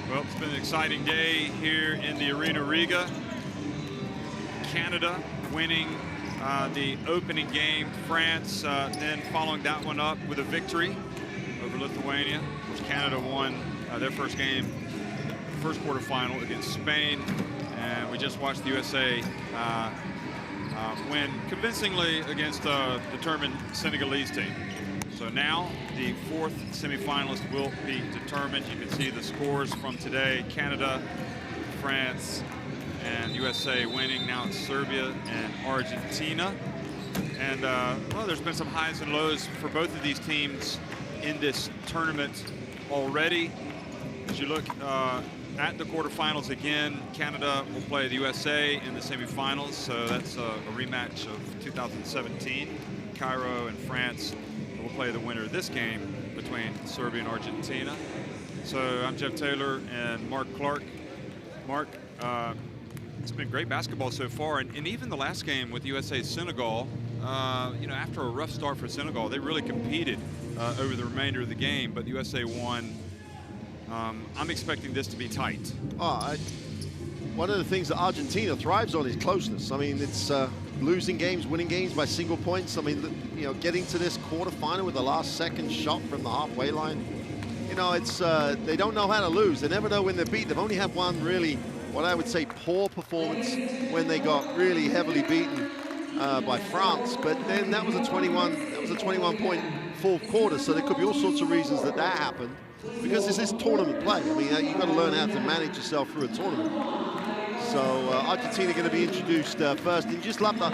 Well, it's been an exciting day here in the Arena Riga. Canada winning the opening game. France then following that one up with a victory over Lithuania. Of course, Canada won their first game, first quarterfinal against Spain. And we just watched the USA win convincingly against a determined Senegalese team. So now the fourth semifinalist will be determined. You can see the scores from today: Canada, France, and USA winning. Now it's Serbia and Argentina. And well, there's been some highs and lows for both of these teams in this tournament already. As you look at the quarterfinals again, Canada will play the USA in the semifinals. So that's a rematch of 2017. Cairo and France will play the winner of this game between Serbia and Argentina. So I'm Jeff Taylor and Mark Clark. Mark, it's been great basketball so far, and even the last game with USA-Senegal, you know, after a rough start for Senegal, they really competed over the remainder of the game, but the USA won. I'm expecting this to be tight. One of the things that Argentina thrives on is closeness. I mean, it's losing games, winning games by single points. I mean, you know, getting to this quarterfinal with the last second shot from the halfway line. You know, it's they don't know how to lose. They never know when they're beat. They've only had one really, what I would say, poor performance when they got really heavily beaten by France. But then that was a 21-point fourth quarter. So there could be all sorts of reasons that happened, because this is tournament play. I mean, you've got to learn how to manage yourself through a tournament. So Argentina going to be introduced first, and just love that.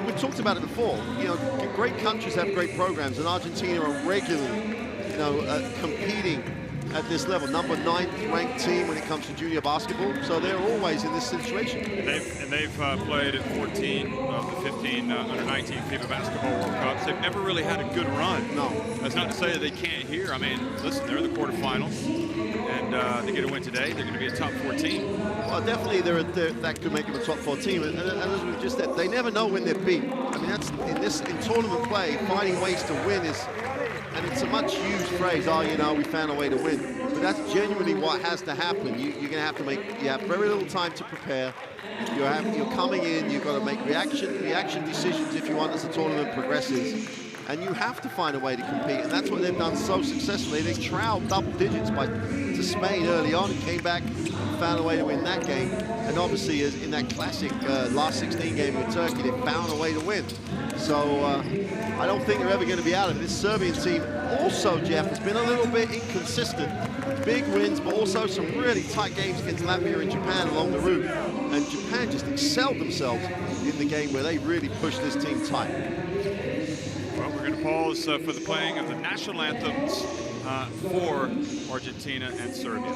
We've talked about it before. You know, great countries have great programs, and Argentina are regularly, you know, competing at this level. Number 9th ranked team when it comes to junior basketball, so they're always in this situation. And they've played at 14 of the 15 under-19 FIBA Basketball World Cups. They've never really had a good run. No. That's not to say that they can't here. I mean, listen, they're in the quarterfinals, and they get a win today. They're going to be a top 14. Well, definitely that could make them a top 14. And as we've just said, they never know when they're beat. I mean, that's in tournament play, finding ways to win is. And it's a much used phrase, oh, you know, we found a way to win. But that's genuinely what has to happen. You're going to have to you have very little time to prepare. You're coming in, you've got to make reaction decisions if you want as the tournament progresses. And you have to find a way to compete. And that's what they've done so successfully. They trailed double digits to Spain early on and came back and found a way to win that game. And obviously, in that classic last 16 game with Turkey, they found a way to win. So I don't think they're ever going to be out of it. This Serbian team also, Jeff, has been a little bit inconsistent. Big wins, but also some really tight games against Latvia and Japan along the route. And Japan just excelled themselves in the game where they really pushed this team tight. Well, we're going to pause for the playing of the national anthems for Argentina and Serbia.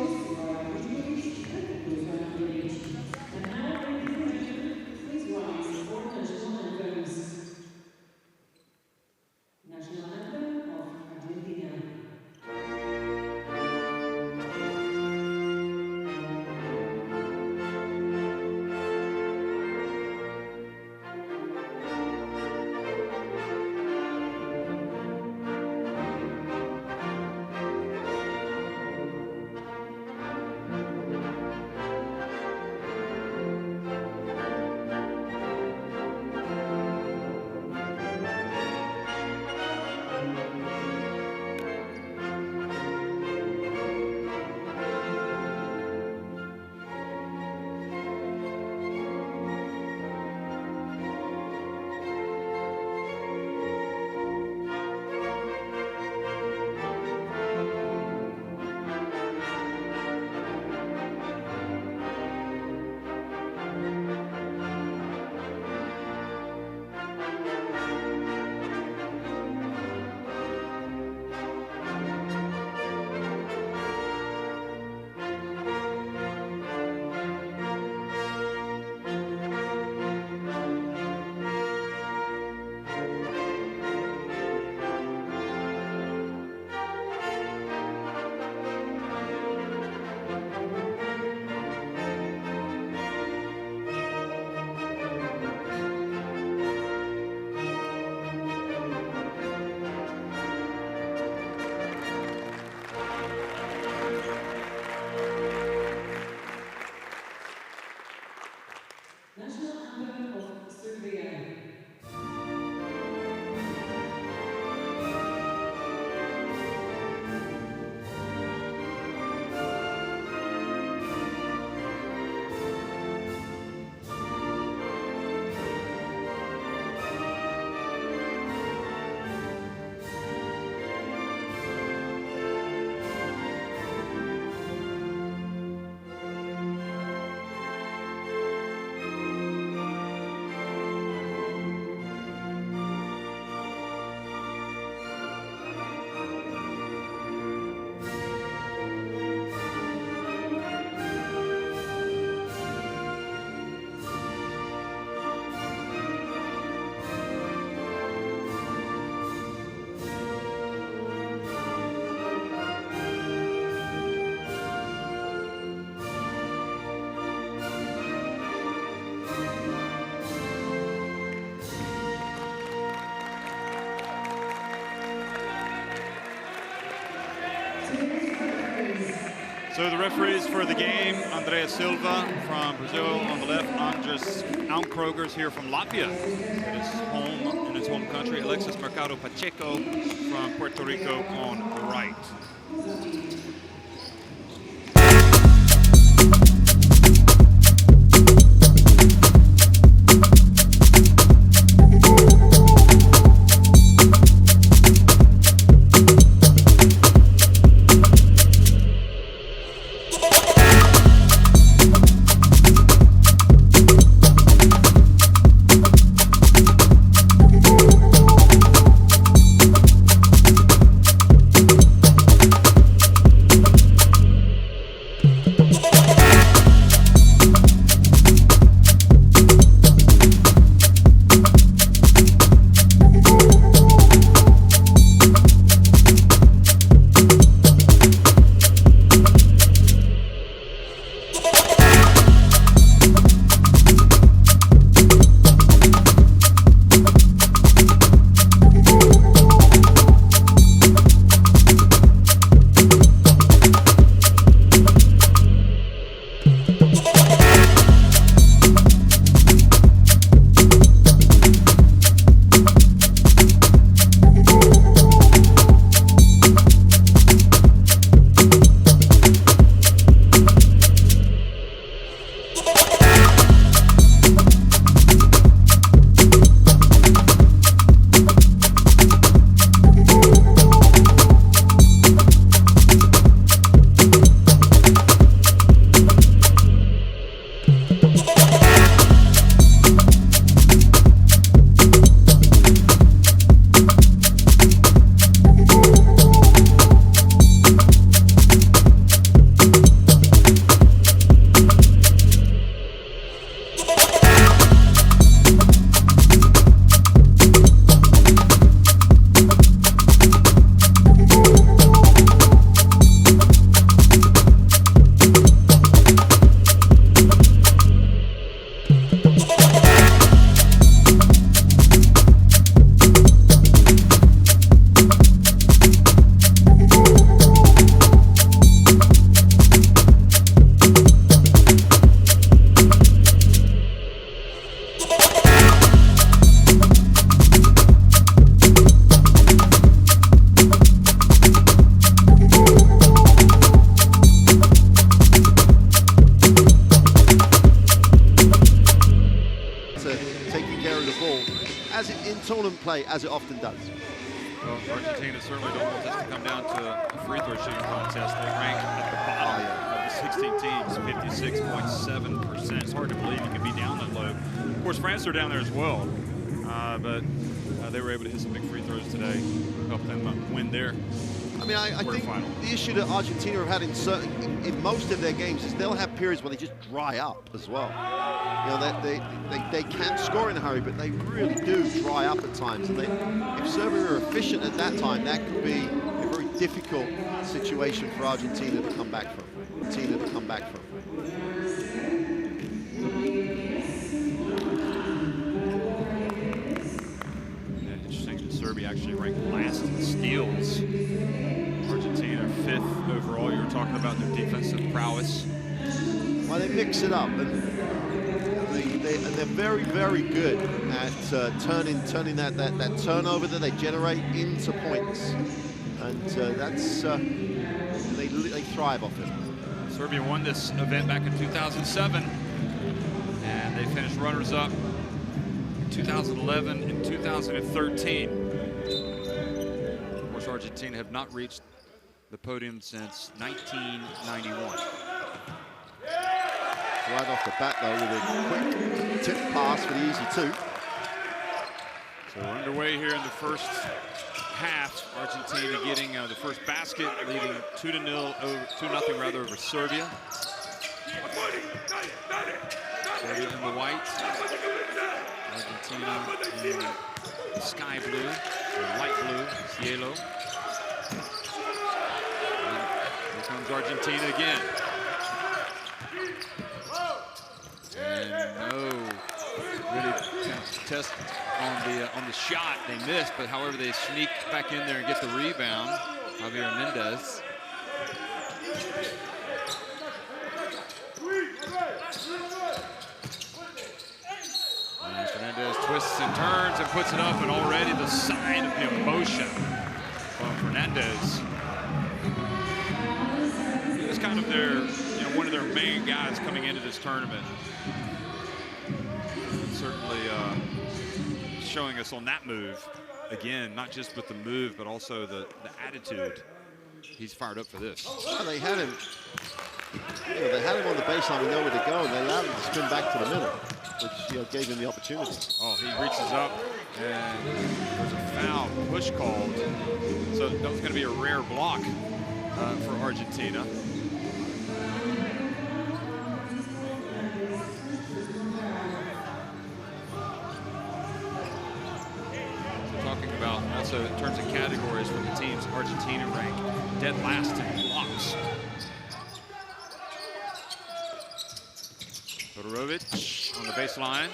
So the referees for the game, Andrea Silva from Brazil on the left, Andres Almkrogers here from Latvia, in his home country, Alexis Mercado Pacheco from Puerto Rico on the right. tournament play, as it often does. Well, Argentina certainly don't want this to come down to a free throw shooting contest. They rank at the bottom of the 16 teams, 56.7%. It's hard to believe you can be down that low. Of course, France are down there as well, but they were able to hit some big free throws today, help them win their I think the issue that Argentina have had in most of their games is they'll have periods where they just dry up as well. You know, they can score in a hurry, but they really do dry up at times. And if Serbia are efficient at that time, that could be a very difficult situation for Argentina to come back from. Serbia actually ranked last in steals. Argentina 5th overall. You were talking about their defensive prowess. Well, they mix it up, and they're very, very good at turning that turnover that they generate into points, and that's they thrive off it. Serbia won this event back in 2007, and they finished runners-up in 2011 and 2013. Of course, Argentina have not reached the podium since 1991. Right off the bat, though, with a quick tip pass for the easy two. So we're underway here in the first half. Argentina getting the first basket, leading 2-0 over Serbia. Serbia in the white, Argentina in the sky blue, or light blue, cielo. And here comes Argentina again. And no, really test on the shot. They missed, but however they sneak back in there and get the rebound. Javier Mendez. Fernandez twists and turns and puts it up, and already the sign of the emotion from Fernandez. He was kind of their, one of their main guys coming into this tournament. Certainly showing us on that move again, not just with the move, but also the attitude. He's fired up for this. Well, they had him. They had him on the baseline with nowhere to go, and they allowed him to spin back to the middle, which gave him the opportunity. Oh, he reaches up, and there's a foul push called. So that was going to be a rare block for Argentina. Talking about also in terms of categories for the teams, Argentina ranked dead last in blocks. Todorovic on the baseline.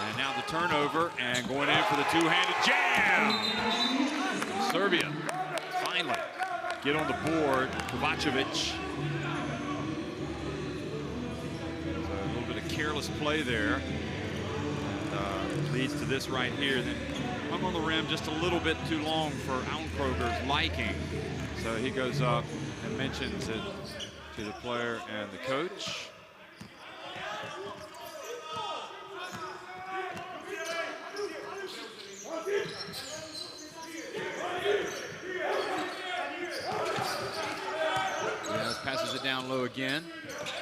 And now the turnover, and going in for the two-handed jam. Serbia finally get on the board. Kovacevic. A little bit of careless play there. Leads to this right here. Then hung on the rim just a little bit too long for Aunkroger's liking. So he goes up and mentions it to the player and the coach. Diaz passes it down low again.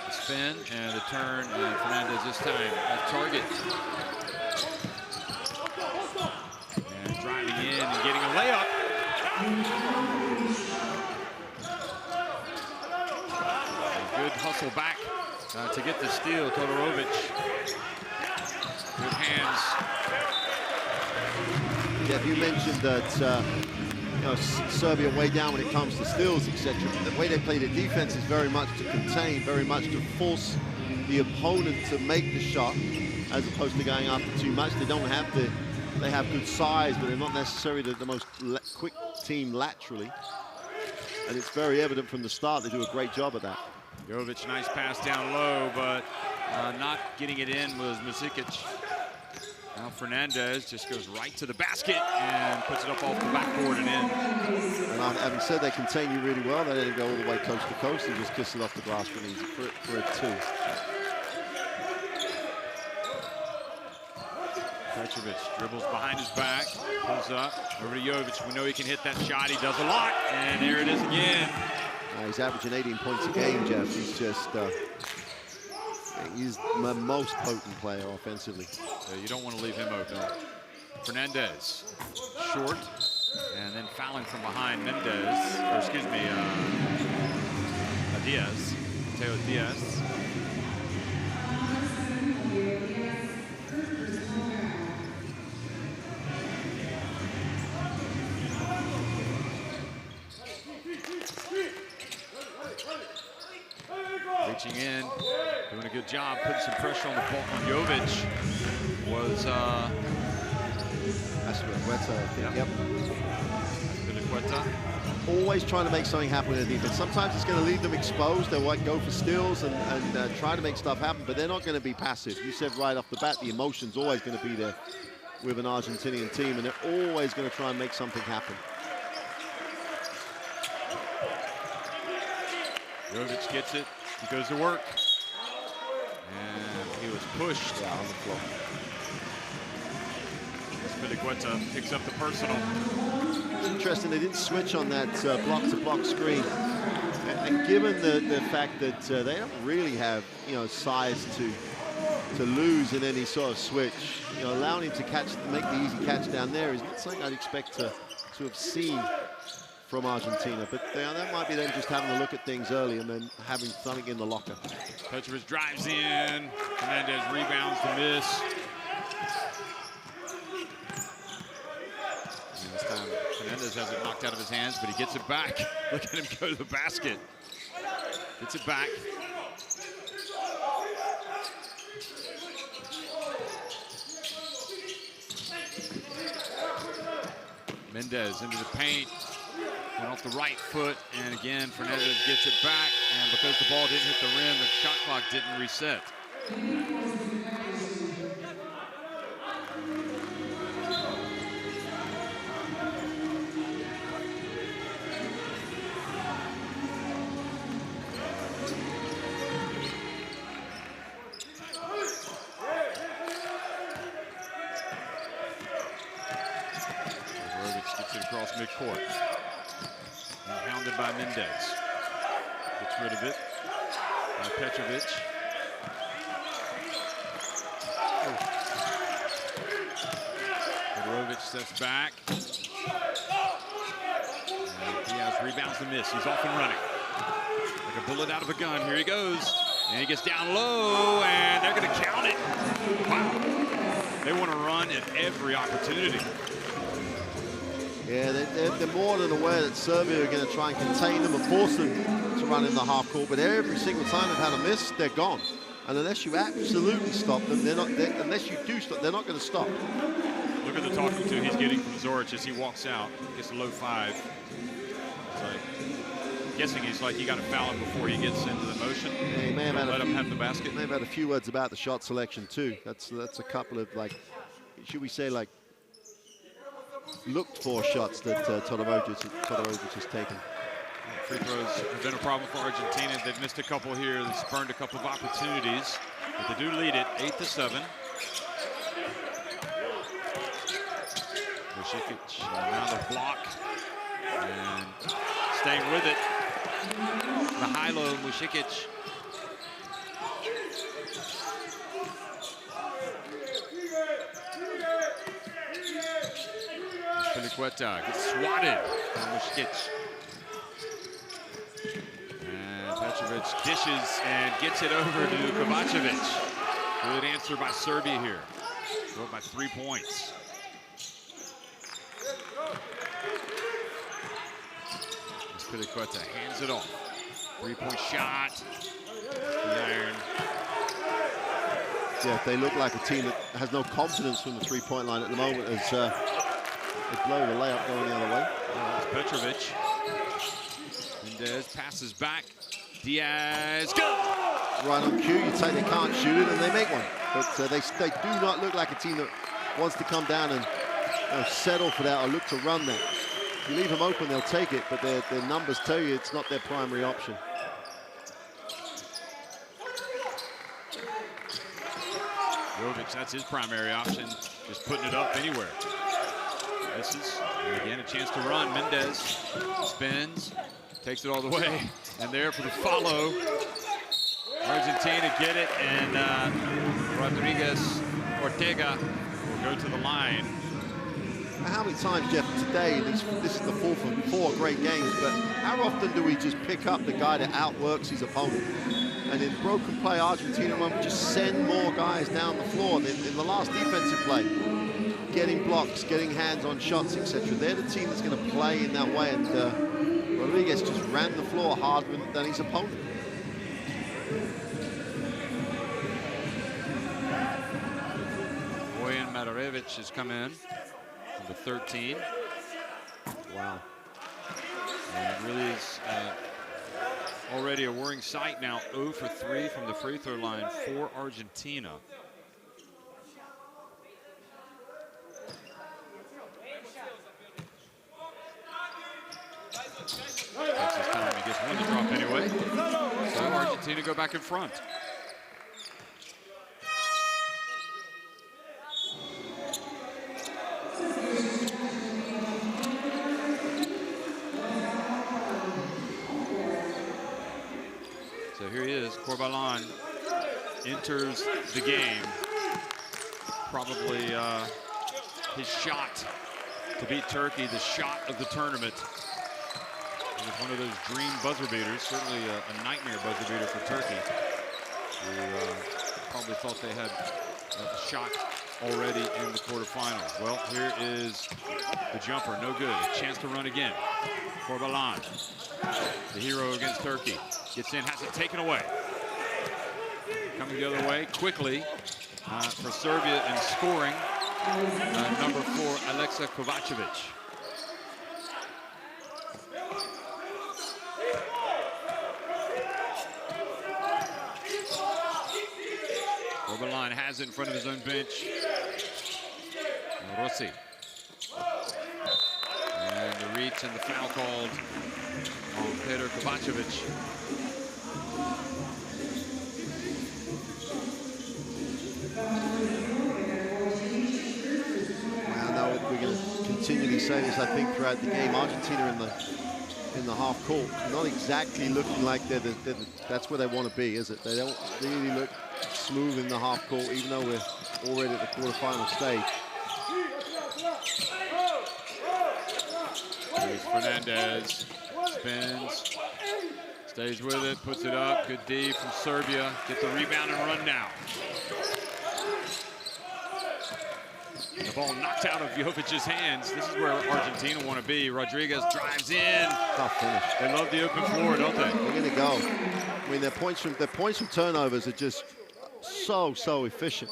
The spin and the turn, and Fernandez this time at target. And driving in and getting a layup. A good hustle back to get the steal. Todorovic. Good hands. Yeah, you mentioned that Serbia way down when it comes to steals, etc. The way they play the defense is very much to contain, very much to force the opponent to make the shot, as opposed to going after too much. They don't have the. They have good size, but they're not necessarily the most quick team laterally. And it's very evident from the start. They do a great job of that. Jovic, nice pass down low, but not getting it in was Masikic. Now Fernandez just goes right to the basket and puts it up off the backboard and in. And having said they contain you really well, they didn't go all the way coast to coast. They just kiss it off the glass for a two. Petrovic dribbles behind his back, pulls up, over to Jovic. We know he can hit that shot. He does a lot, and there it is again. He's averaging 18 points a game, Jeff. He's just, he's the most potent player offensively. So you don't want to leave him open. Fernandez, short, and then fouling from behind Mendez, or excuse me, Diaz, Mateo Diaz. Reaching in, doing a good job, putting some pressure on the ball on Jovic. Was Yep. Always trying to make something happen with their defense. Sometimes it's going to leave them exposed. They might go for steals and try to make stuff happen, but they're not going to be passive. You said right off the bat, the emotion's always going to be there with an Argentinian team, and they're always going to try and make something happen. Jovic gets it. He goes to work. And he was pushed on the floor. Spinigueta picks up the personal. It's interesting, they didn't switch on that block-to-block screen. And given the fact that they don't really have, size to lose in any sort of switch, allowing him to make the easy catch down there is not something I'd expect to have seen from Argentina, but that might be them just having a look at things early and then having something in the locker. Petrovic drives in. Fernandez rebounds to miss. And this time, Fernandez has it knocked out of his hands, but he gets it back. Look at him go to the basket. Gets it back. Mendez into the paint. Went off the right foot, and again, Fernandez gets it back, and because the ball didn't hit the rim, the shot clock didn't reset. Gets it across midcourt. And hounded by Mendez. Gets rid of it by Petrovic. Petrovic steps back. And Diaz rebounds the miss. He's off and running. Like a bullet out of a gun. Here he goes. And he gets down low, and they're going to count it. Wow. They want to run at every opportunity. Yeah, they're more than aware that Serbia are going to try and contain them and force them to run in the half court. But every single time they've had a miss, they're gone. And unless you absolutely stop them, unless you do stop, they're not going to stop. Look at the talking to he's getting from Zoric as he walks out. Gets a low 5. It's like, guessing he's like, you got to foul him before he gets into the motion. Yeah, he may have had let him have the basket. May have had a few words about the shot selection too. That's a couple of, like, should we say, like, looked for shots that Todorovic has taken. Free throws have been a problem for Argentina. They've missed a couple here. They've spurned a couple of opportunities, but they do lead it 8-7. Vušikić, now the block, and staying with it. Mihailo Vušikić. Piliqueta gets swatted from Vušikić. And Petrovic dishes and gets it over to Kovacevic. Good answer by Serbia here. Go up by 3 points. Piliqueta hands it off. 3-point shot. The iron. Yeah, they look like a team that has no confidence from the three-point line at the moment as they blow the layup going the other way. That's Petrovic. Mendez passes back. Diaz, go! Right on cue, you'd say they can't shoot it, and they make one. But they do not look like a team that wants to come down and settle for that or look to run that. If you leave them open, they'll take it, but their numbers tell you it's not their primary option. Jovic, that's his primary option, just putting it up anywhere. Misses, and again, a chance to run. Mendez spins, takes it all the way, and there for the follow. Argentina get it, and Rodriguez Ortega will go to the line. How many times, Jeff, today, this is the fourth of 4 great games, but how often do we just pick up the guy that outworks his opponent? And in broken play, Argentina won't just send more guys down the floor. In the last defensive play, getting blocks, getting hands on shots, etc. They're the team that's going to play in that way, and Rodriguez just ran the floor harder than his opponent. Bojan Matarevic has come in. Number 13. Wow. And it really is already a worrying sight now. 0 for 3 from the free throw line for Argentina. Takes his time. He gets one to drop anyway. So Argentina go back in front. So here he is, Corbalán enters the game. Probably his shot to beat Turkey, the shot of the tournament. It was one of those dream buzzer beaters, certainly a nightmare buzzer beater for Turkey, who probably thought they had a shot already in the quarterfinals. Well, here is the jumper, no good. A chance to run again. Corbalán, the hero against Turkey. Gets in, has it taken away. Coming the other way quickly for Serbia and scoring. Number 4, Alexa Kovacevic. has it in front of his own bench. Rossi. And the reach and the foul called on Petar Kovacevic. Well, now we're going to continually say this, I think, throughout the game. Argentina in the half court, not exactly looking like that's where they want to be, is it? They don't really look smooth in the half court, even though we're already at the quarterfinal stage. There's Fernandez, spins, stays with it, puts it up, good D from Serbia. Get the rebound and run now. The ball knocked out of Jovic's hands. This is where Argentina want to be. Rodriguez drives in. Tough finish. They love the open floor, don't they? They're going to go. I mean, their points from turnovers are just so efficient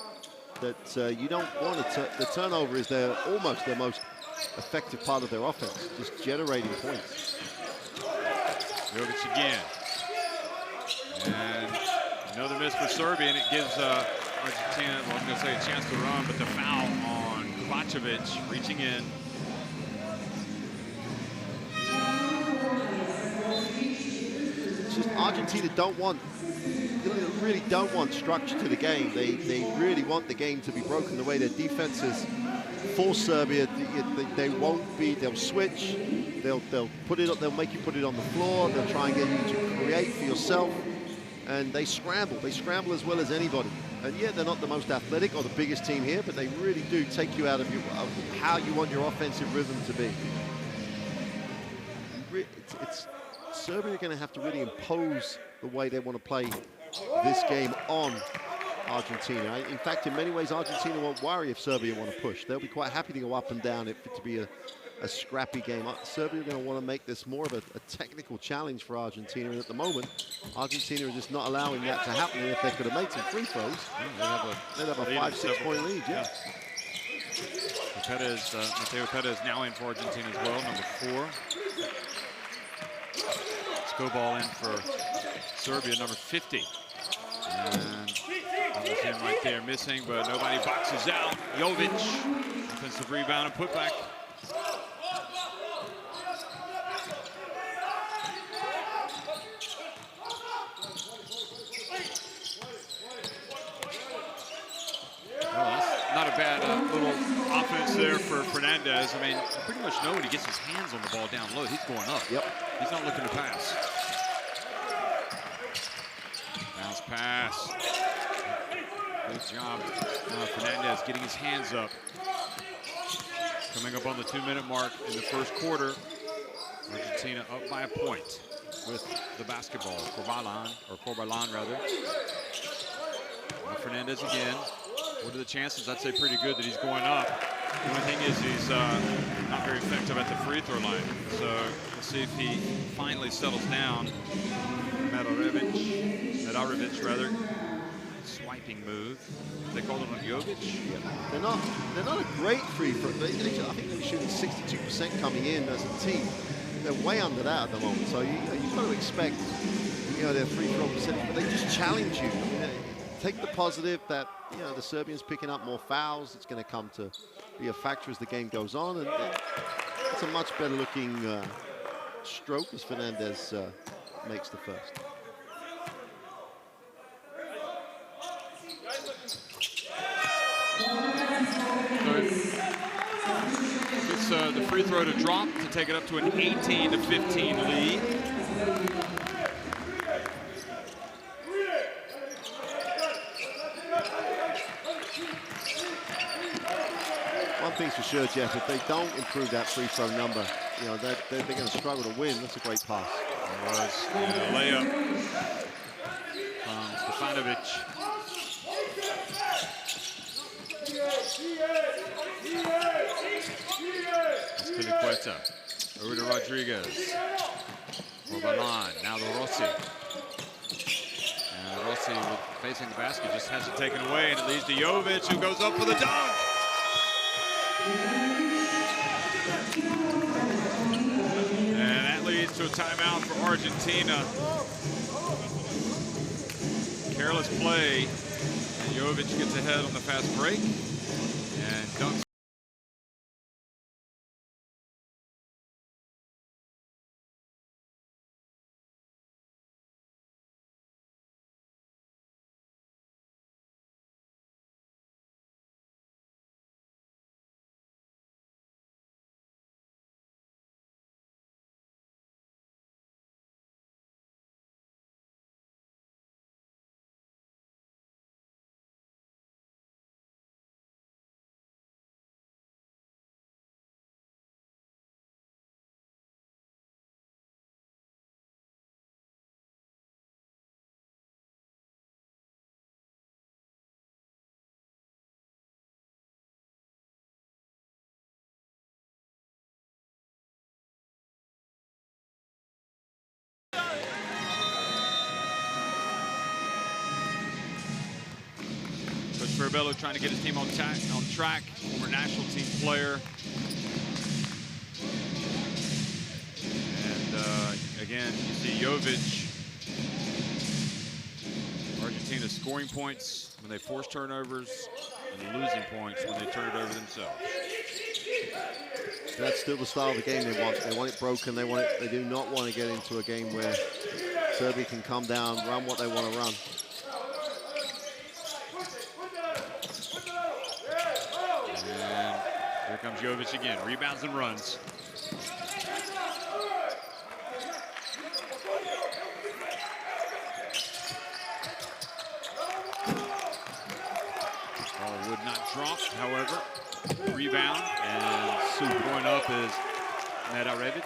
that you don't want to. The turnover is almost their most effective part of their offense, just generating points. Jovic again. And another miss for Serbia, and it gives Argentina, well, I was going to say a chance to run, but the foul on Kovacevic reaching in. It's just Argentina really don't want structure to the game. They really want the game to be broken the way their defense is. For Serbia, they won't be. They'll switch. They'll put it. They'll make you put it on the floor. They'll try and get you to create for yourself. And they scramble. They scramble as well as anybody. And yeah, they're not the most athletic or the biggest team here, but they really do take you out of how you want your offensive rhythm to be. Serbia are going to have to really impose the way they want to play this game on Argentina. In fact, in many ways, Argentina won't worry if Serbia want to push. They'll be quite happy to go up and down if it to be a scrappy game. Serbia are going to want to make this more of a technical challenge for Argentina. And at the moment, Argentina are just not allowing that to happen. And if they could have made some free throws, they'd have a 5-6 point lead. Yeah. Mateo Perez now in for Argentina as well, number 4. Let's go ball in for Serbia, number 50. And that was him right there missing, but nobody boxes out. Jovic, offensive rebound and putback. Well, that's not a bad little offense there for Fernandez. I mean, you pretty much know when he gets his hands on the ball down low, he's going up. Yep. He's not looking to pass. Bounce pass. Good job. Fernandez getting his hands up. Coming up on the 2-minute mark in the first quarter. Argentina up by a point with the basketball. Corbalan rather. Fernandez again. What are the chances? I'd say pretty good that he's going up. The only thing is he's not very effective at the free throw line. So we'll see if he finally settles down. Medarevic rather. Swiping move. They called it on Jovic. Yeah. They're not a great free throw. I think they're shooting 62% coming in as a team. They're way under that at the moment. So you've got to expect, their free throw percentage, but they just challenge you. Take the positive that the Serbians picking up more fouls. It's going to come to be a factor as the game goes on, and it's a much better looking stroke as Fernandez makes the first. Gets the free throw to drop to take it up to an 18-15 lead. One thing's for sure, Jeff, if they don't improve that free throw number, they're going to struggle to win. That's a great pass. It was a layup from Stefanovic. Piliqueta. Over to Rodriguez. Corbalan. Now to Rossi. And Rossi, facing the basket, just has it taken away, and it leads to Jovic, who goes up for the dunk. And that leads to a timeout for Argentina. Careless play. And Jovic gets ahead on the fast break and dunks. Coach trying to get his team on track. Former national team player. And again, you see Jovic. Argentina scoring points when they force turnovers and losing points when they turn it over themselves. That's still the style of the game they want. They want it broken. They do not want to get into a game where Serbia can come down, run what they want to run. Here comes Jovic again, rebounds and runs. Ball would not drop, however. Rebound, and going up is Medarevic.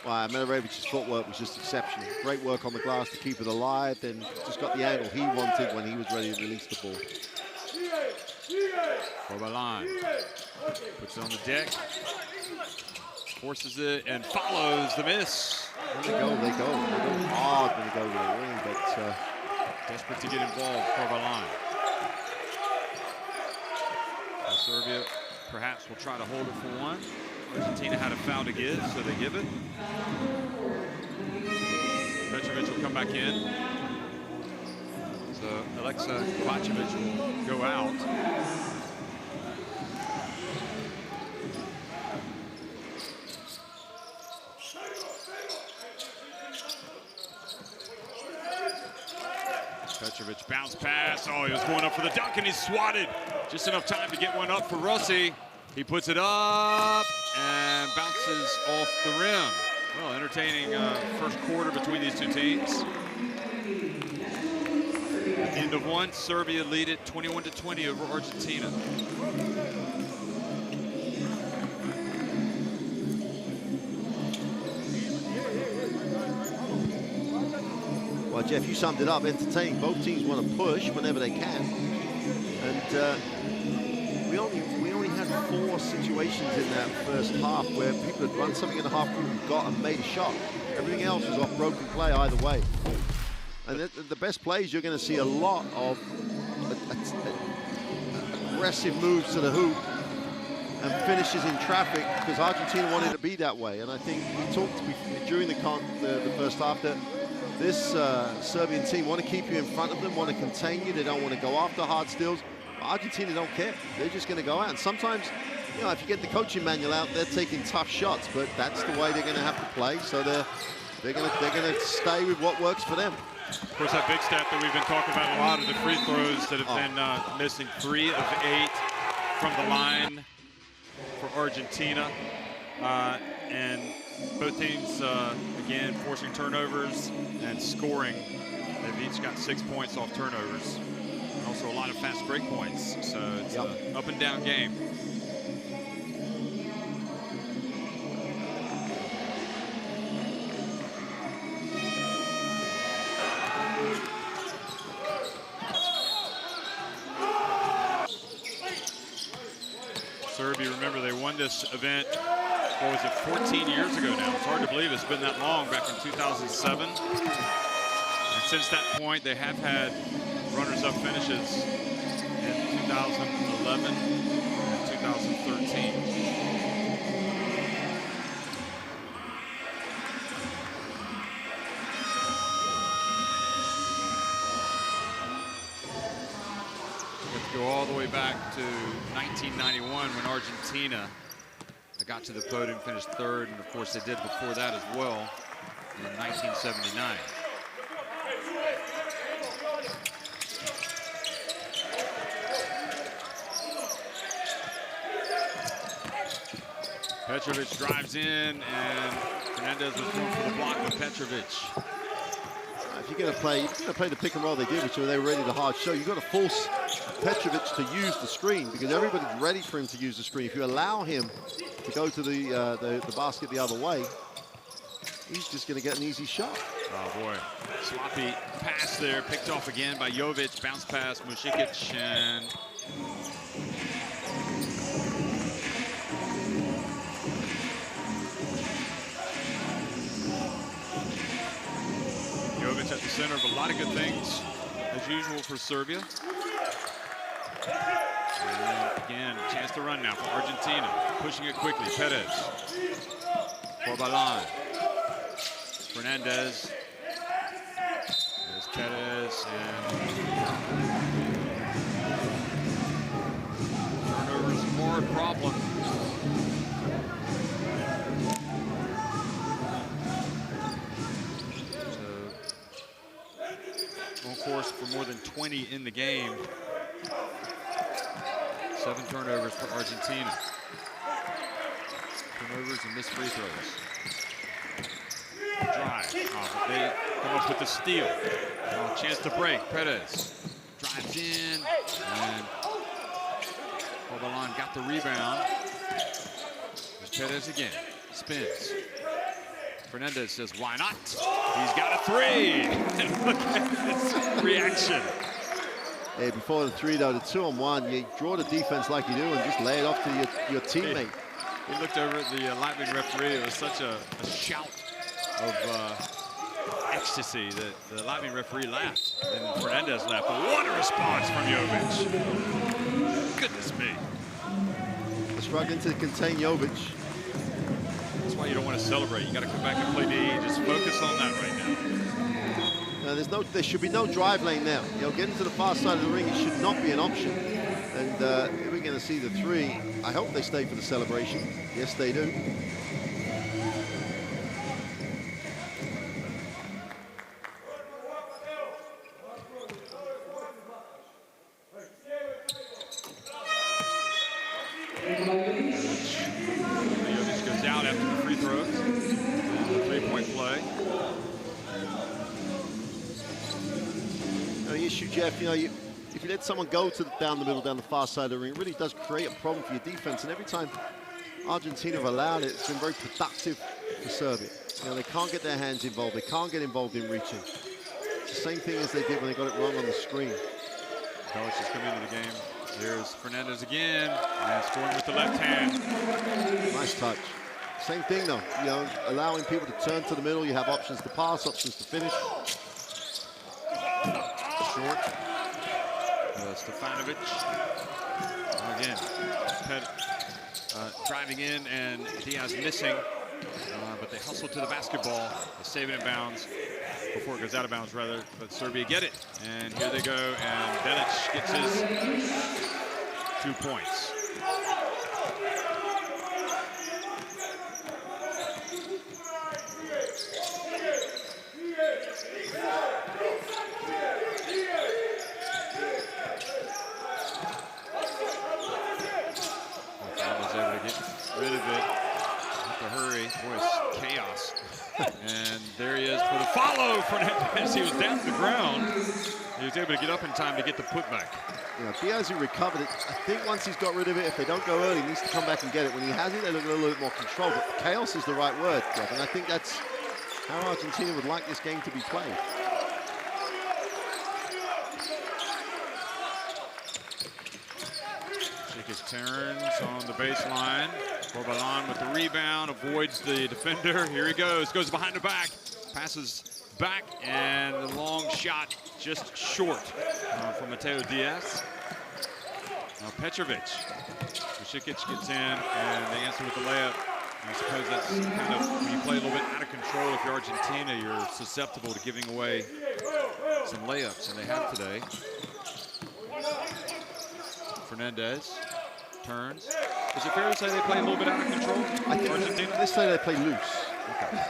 Wow, Medarevic's footwork was just exceptional. Great work on the glass to keep it alive, then just got the angle he wanted when he was ready to release the ball. Corbalan puts it on the deck, forces it, and follows the miss. They go hard when they go to the ring, but desperate to get involved, Corbalan. Serbia perhaps will try to hold it for one. Argentina had a foul to give, so they give it. Petrovic will come back in. So Alexa Kovacevic will go out. Petrovic bounce pass. Oh, he was going up for the dunk and he's swatted. Just enough time to get one up for Rossi. He puts it up and bounces off the rim. Well, entertaining first quarter between these two teams. End of one, Serbia lead it 21-20 over Argentina. Well, Jeff, you summed it up. Entertaining. Both teams want to push whenever they can, and we only had 4 situations in that first half where people had run something in the half court and got and made a shot. Everything else was off broken play either way. And the best plays, you're going to see a lot of aggressive moves to the hoop and finishes in traffic, because Argentina wanted to be that way. And I think we talked during the first half that this Serbian team want to keep you in front of them, want to contain you. They don't want to go after hard steals. Argentina don't care. They're just going to go out. And sometimes, you know, if you get the coaching manual out, they're taking tough shots, but that's the way they're going to have to play. So they're going to stay with what works for them. Of course, that big stat that we've been talking about a lot of the free throws that have been missing 3 of 8 from the line for Argentina. And both teams, again, forcing turnovers and scoring. They've each got 6 points off turnovers. And also a lot of fast break points. So it's an up and down game. Serbia, remember, they won this event, what was it, 14 years ago now. It's hard to believe it's been that long, back in 2007. And since that point, they have had runners-up finishes in 2011 and 2013. all the way back to 1991 when Argentina got to the podium, finished third, and of course they did before that as well in 1979. Petrovic drives in, and Fernandez was going for the block with Petrovic. If you're going to play the pick and roll they did, which they were ready to hard show, you've got to force Petrovic to use the screen because everybody's ready for him to use the screen. If you allow him to go to the basket the other way, he's just going to get an easy shot. Oh boy, sloppy pass there, picked off again by Jovic, bounce pass, Mushikic, and Jovic at the center of a lot of good things, as usual for Serbia. And again, chance to run now for Argentina, pushing it quickly, Perez. For Balan. Fernandez. There's Perez, and turnovers more a problem. So, on course for more than 20 in the game. 7 turnovers for Argentina. Turnovers and missed free throws. Drive. Oh, but they come up with the steal. Oh, chance to break. Perez drives in, and Obalan got the rebound. There's Perez again. Spins. Fernandez says, "Why not?" He's got a 3. And look at this reaction. Hey, before the 3, though, the 2-on-1, you draw the defense like you do and just lay it off to your teammate. He looked over at the Latvian referee. It was such a shout of ecstasy that the Latvian referee laughed, and Fernandez laughed. But what a response from Jovic. Goodness me. They're struggling to contain Jovic. That's why you don't want to celebrate. You got to come back and play D. Just focus on that right now. There should be no drive lane now. Getting to the far side of the ring, it should not be an option. And here we're going to see the 3. I hope they stay for the celebration. Yes, they do. Jovic goes out after the free throws. The 3-point play. The issue, Jeff, if you let someone go down the middle, down the far side of the ring, it really does create a problem for your defense. And every time Argentina have allowed it, it's been very productive for Serbia. They can't get their hands involved. They can't get involved in reaching. It's the same thing as they did when they got it wrong on the screen. College has come into the game. Here's Fernandez again, and scoring with the left hand. Nice touch. Same thing, though. Allowing people to turn to the middle. You have options to pass, options to finish. Short. Stefanovic. Again, driving in, and Diaz missing. But they hustle to the basketball. They save it in bounds. Before it goes out of bounds, rather. But Serbia get it. And here they go. And Belic gets his 2 points. Rid of it. Have to hurry. Boy, it's chaos. And there he is for the follow. Fernandez, he was down to the ground. He was able to get up in time to get the putback. Diaz, who recovered it, I think once he's got rid of it, if they don't go early, he needs to come back and get it. When he has it, they look a little bit more control. But chaos is the right word, Jeff. And I think that's how Argentina would like this game to be played. Mushikic turns on the baseline. Borbalan with the rebound, avoids the defender. Here he goes behind the back, passes back, and the long shot just short from Mateo Diaz. Now Petrovic. Mushikic gets in, and they answer with the layup. I suppose that's kind of, when you play a little bit out of control, if you're Argentina, you're susceptible to giving away some layups, and they have today. Fernandez turns. Is it fair to say they play a little bit out of control? I think Argentina? let's say they play loose. Okay.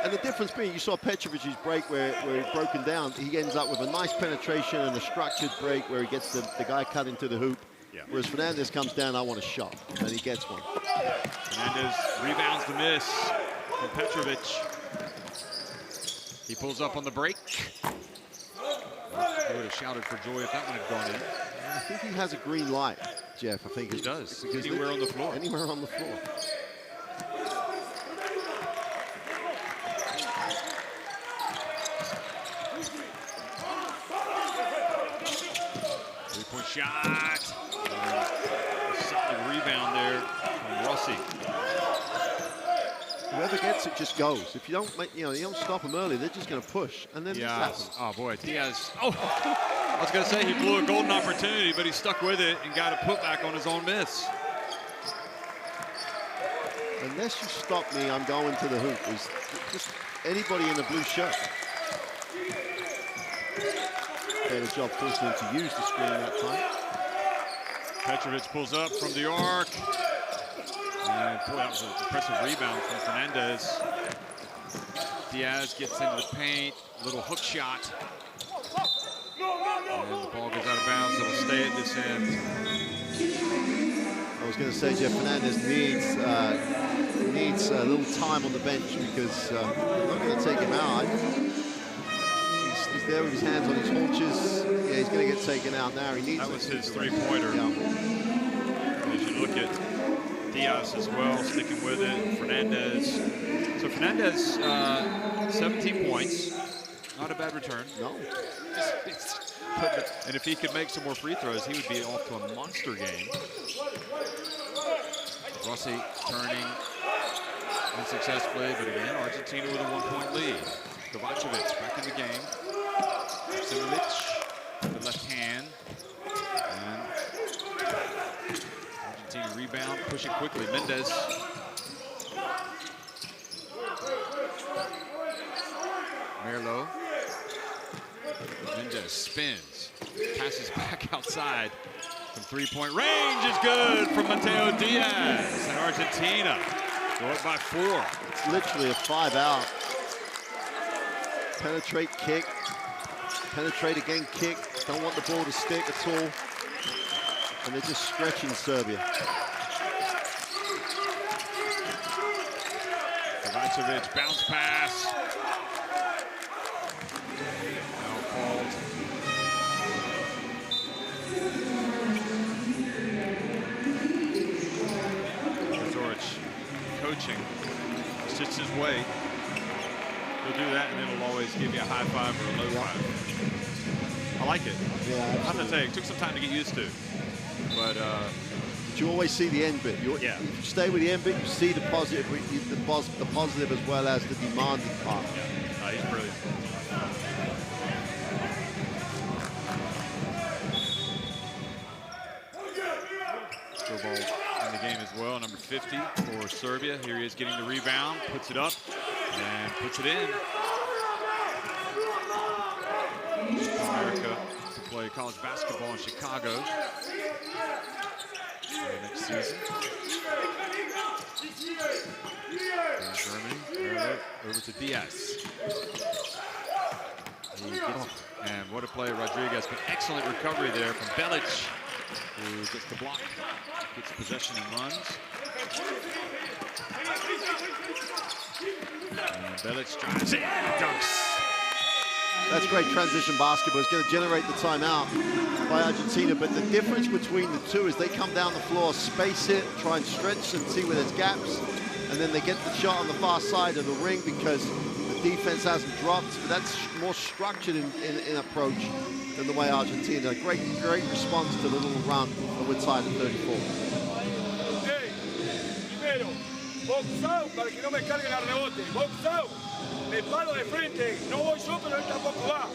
And the difference being, you saw Petrovic's break where he's broken down. He ends up with a nice penetration and a structured break where he gets the guy cut into the hoop. Yeah. Whereas Fernandez comes down, I want a shot, and he gets one. Fernandez rebounds the miss from Petrovic. He pulls up on the break. I would have shouted for joy if that one had gone in. I think he has a green light, Jeff. I think He does. because Anywhere on the floor. Anywhere on the floor. Three-point shot. Solid rebound there from Rossi. Whoever gets it just goes. If you don't make, you don't stop them early, they're just going to push, and then this happens. Oh boy, Diaz. Oh, I was going to say he blew a golden opportunity, but he stuck with it and got a putback on his own miss. Unless you stop me, I'm going to the hoop. Is just anybody in the blue shirt. Better job forcing him to use the screen that time. Petrovic pulls up from the arc. And boy, that was an impressive rebound from Fernandez. Diaz gets into the paint, little hook shot. And the ball goes out of bounds, it'll stay at this end. I was going to say, Jeff, Fernandez needs a little time on the bench because they're not going to take him out. He's there with his hands on his haunches. Yeah, he's going to get taken out now. He needs. That was his three-pointer. Yeah. As you look at Diaz as well, sticking with it. Fernandez. So Fernandez, 17 points. Not a bad return. No. And if he could make some more free throws, he would be off to a monster game. Rossi turning unsuccessfully, but again, Argentina with a 1-point lead. Kovacevic back in the game. Simovic, the left hand. And Argentina rebound, push it quickly. Mendez. Merlo. Mendez spins, passes back outside. From three-point range is good from Mateo Diaz. And Argentina go up by 4. It's literally a 5-out. Penetrate, kick. Penetrate again, kick. Don't want the ball to stick at all. And they're just stretching Serbia. Kovacevic, bounce pass. Now called. Zorich coaching. It's just his way. He'll do that, and then he'll always give you a high five or a low five. I like it. Yeah, I have to say, it took some time to get used to. But you always see the end bit. If you stay with the end bit, you see the positive, the positive as well as the demanding part. Yeah, he's brilliant. Still ball in the game as well, number 50 for Serbia. Here he is getting the rebound, puts it up, and puts it in. America to play college basketball in Chicago next season. In Germany, over to Diaz. And what a play, Rodriguez. But excellent recovery there from Belic, who gets the block, gets possession and runs. And Belic drives in, dunks. That's great transition basketball. It's going to generate the timeout by Argentina, but the difference between the two is they come down the floor, space it, try and stretch and see where there's gaps, and then they get the shot on the far side of the ring because the defense hasn't dropped. But that's more structured in approach than the way Argentina. Great response to the little run, and we're tied at 34. Hey, primero, box out para que no me carguen al rebote. Box out. Me paro de frente, no voy yo, pero él tampoco va.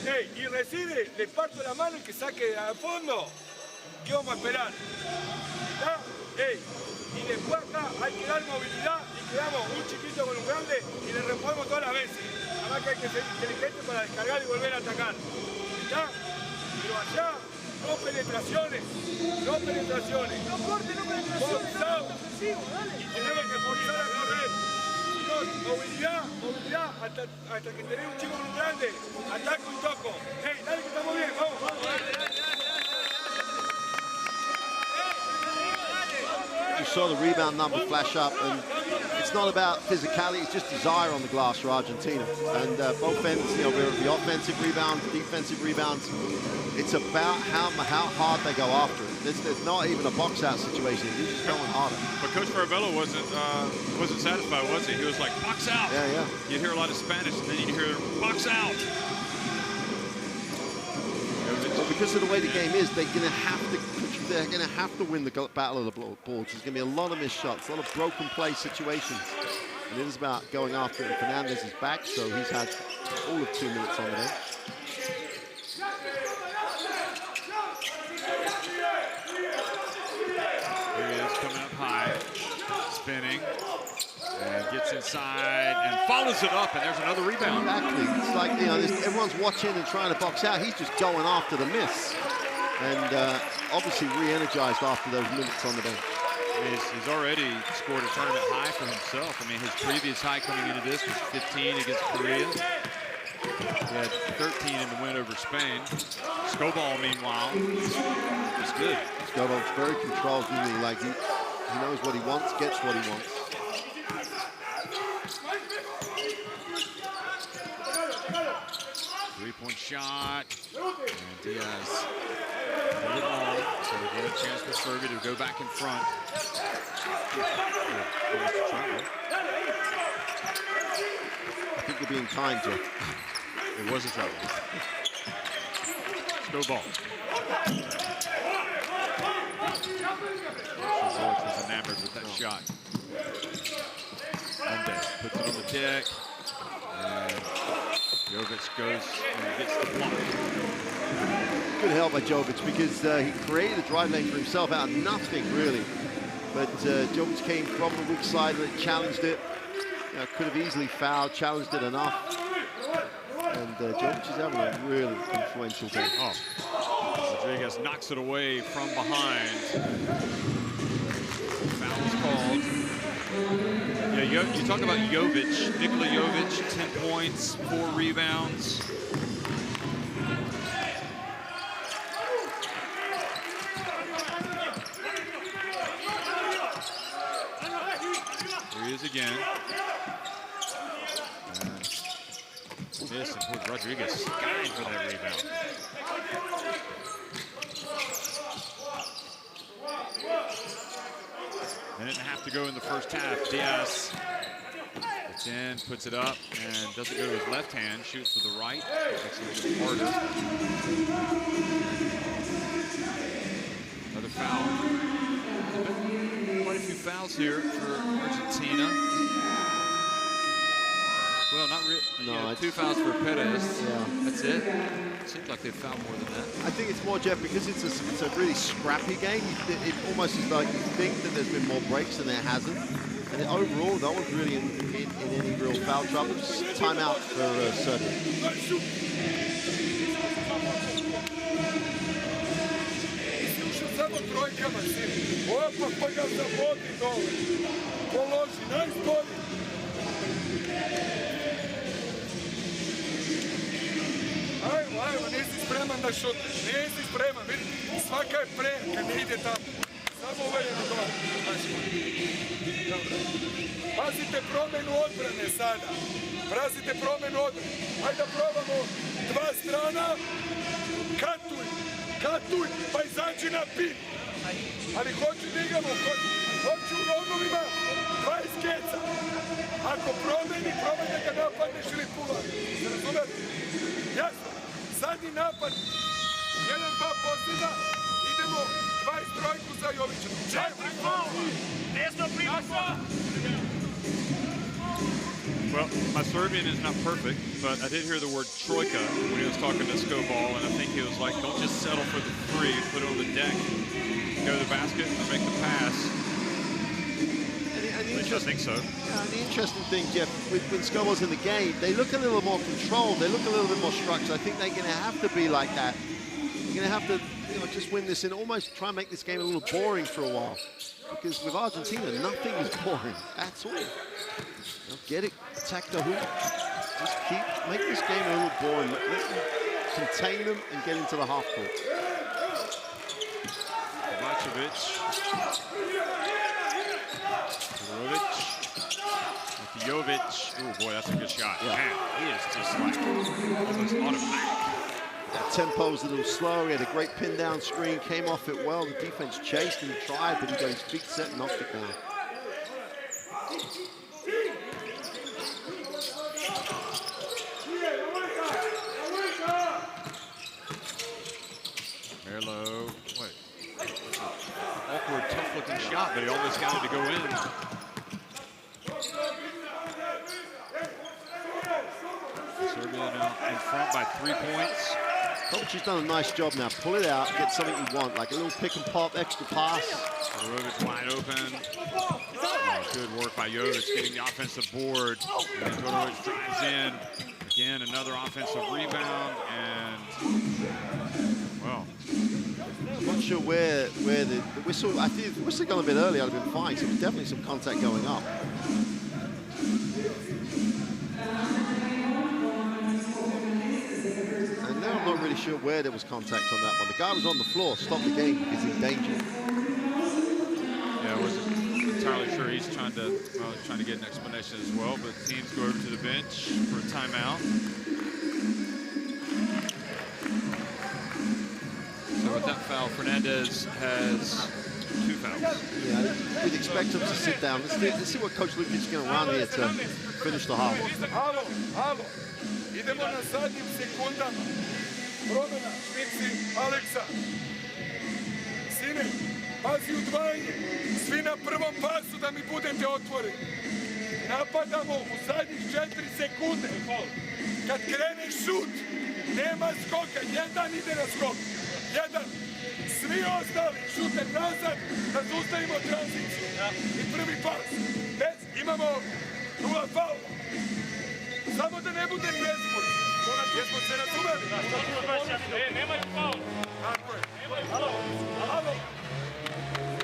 Hey, y recibe, le parto la mano y que saque al fondo. ¿Qué vamos a esperar? ¿Está? Hey, y después acá hay que dar movilidad y quedamos un chiquito con un grande y le reponemos todas las veces. Además que hay que ser inteligente para descargar y volver a atacar. ¿Está? Pero allá No penetraciones. No penetraciones. Box out. Y tenemos que forzar a correr. Movilidad, movilidad, hasta que tenés un chico muy grande. Ataco y toco. Hey, dale que estamos bien, vamos, vamos. You saw the rebound number flash up, and it's not about physicality, it's just desire on the glass for Argentina. And both ends, you know, the offensive rebounds, defensive rebounds, it's about how hard they go after it. There's not even a box-out situation. He's just going harder. But Coach Farbello wasn't satisfied, was he? He was like, box out. Yeah, yeah. You'd hear a lot of Spanish, and then you'd hear, box out. But because of the way the game is, they're going to have to win the battle of the boards. There's going to be a lot of missed shots, a lot of broken play situations. And it is about going after it. And Fernandez is back, so he's had all of 2 minutes on the bench. Here he is coming up high, spinning, and gets inside and follows it up, and there's another rebound. Exactly. It's like, you know, everyone's watching and trying to box out. He's just going after the miss. And obviously re-energized after those minutes on the bench. He's already scored a tournament high for himself. I mean, his previous high coming into this was 15 against Korea. He had 13 in the win over Spain. Skobal, meanwhile, is good. Skobal's very controlled, isn't he? Like, he knows what he wants, gets what he wants. Three-point shot. And Diaz hit it long, so we get a chance for Serbia to go back in front. I think you're being kind, Jeff. It was a trouble. Skobal. Zolich was enamored with that shot. Mendes puts it on the deck. And Jovic goes and gets the block. Good help by Jovic because he created a drive lane for himself out of nothing, really. But Jovic came from the weak side and challenged it. You know, could have easily fouled, challenged it enough. And Jovic is having a really influential game. Oh, Rodriguez knocks it away from behind. Foul is called. Yeah, you talk about Jovic, Nikola Jovic, 10 points, 4 rebounds. Here he is again. Miss, and Rodriguez skied for that rebound. Minute and a half to go in the first half. Diaz gets in, puts it up, and doesn't go to his left hand. Shoots with the right. Makes it a little harder. Another foul. Quite a few fouls here for Argentina. Well, not really. No, yeah, 2 fouls for Perez. Yeah. That's it. Seems like they've fouled more than that. I think it's more, Jeff, because it's a really scrappy game. It almost is like you think that there's been more breaks than there hasn't. And overall, no one's really in any real foul trouble. Just timeout for Serbia. Ajmo, nisi spreman da šutneš, nisi spreman, vidi, svaka je pre, kad ne ide tamo, samo uvaljeno dole. Pazite promjenu odbrane sada, pazite promjenu odbrane, hajde da probamo 2 strana, katuj, pa izađi na pin, ali hoću da igramo, hoću u rovnovima 20 keca, ako promeni ga napadneš ili puva, razumete? Jasno. Zadnji napad, 1-2 posljedna, idemo 23 za Jovića. 4 faula! Desno prinosa! Well, my Serbian is not perfect, but I did hear the word troika when he was talking to Skobal, and I think he was like, don't just settle for the 3, put it on the deck, go to the basket, and make the pass. At least I think so. The interesting thing, Jeff, when Skobal's in the game, they look a little more controlled. They look a little bit more structured. I think they're going to have to be like that. You're going to have to just win this and almost try and make this game a little boring for a while. Because with Argentina, nothing is boring at all. Get it, attack the hoop. Just make this game a little boring. Let them contain them and get into the half court. Kovacevic. Jovic. Oh boy, that's a good shot. Yeah. Man, he is just like almost automatic. That tempo's a little slow. He had a great pin down screen, came off it well. The defense chased and tried, but he got his feet set and knocked it down. Merlo, what? Awkward, tough-looking shot, but he almost got it to go in. Serbia now in front by 3 points. Coach has done a nice job now. Pull it out, get something you want, like a little pick and pop, extra pass. Jovic wide open. Oh, good work by Jovic getting the offensive board. And Jovic drives in. Again, another offensive rebound, and well. I'm not sure where the whistle, I think if the whistle had gone a bit early, I'd have been fine. So there's definitely some contact going up. And now I'm not really sure where there was contact on that one. The guy was on the floor, stopped the game, he's in danger. Yeah, I wasn't entirely sure. He's trying to get an explanation as well, but teams go over to the bench for a timeout. So with that foul, Fernandez has 2 fouls. Yeah, we'd expect him to sit down. Let's see what Coach Lukic is going to run here to finish the half. Alo. Idemo na zadnjim sekundama. Promena, Mixi, Aleksa. Sine, pazi udvajanje. Svi na prvom pasu da mi budete otvoreni. Napadamo u zadnjih 4 sekunde. Kad krene šut, nema skoka. Jedan ide na skok. Jedan. Svi ostali šute nazad da zaustavimo tranziciju. I prvi pas. Imamo 0 faula. Samo da ne bude nezbor. Jesmo se razumeli? Nemaju faul. Tako je. Alo.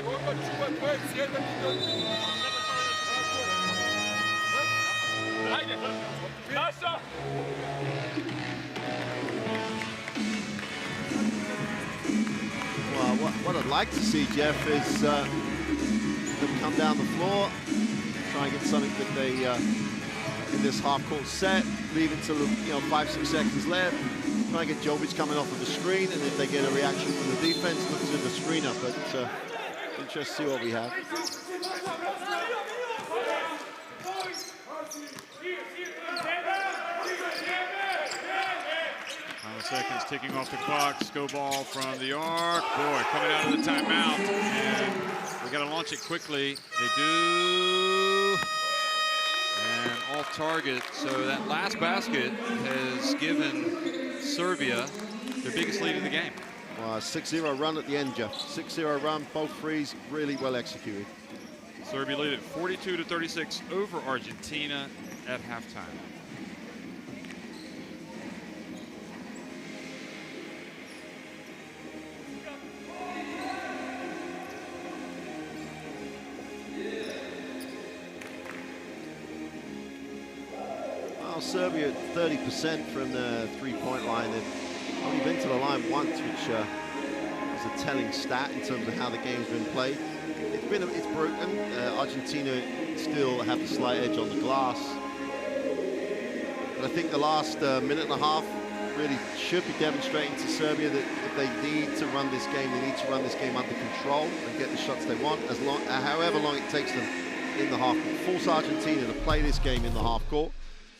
Koga čuva tvoje sjedan i dođe. Ajde. Nasa. Well, what I'd like to see, Jeff, is them come down the floor, try and get something that they in this half-court set, leave it till 5-6 seconds left, try and get Jovic coming off of the screen, and if they get a reaction from the defense, look to the screener. But interesting to see what we have. Seconds ticking off the clock. Go ball from the arc. Boy, coming out of the timeout. And we got to launch it quickly. They do. And off target. So that last basket has given Serbia their biggest lead in the game. 6-0 run at the end, Jeff. 6-0 run, both threes really well executed. Serbia lead at 42-36 over Argentina at halftime. Serbia at 30% from the three-point line. They've only been to the line once, which is a telling stat in terms of how the game's been played. It's broken. Argentina still have the slight edge on the glass. But I think the last minute and a half really should be demonstrating to Serbia that if they need to run this game, they need to run this game under control and get the shots they want, however long it takes them in the half court. Force Argentina to play this game in the half court.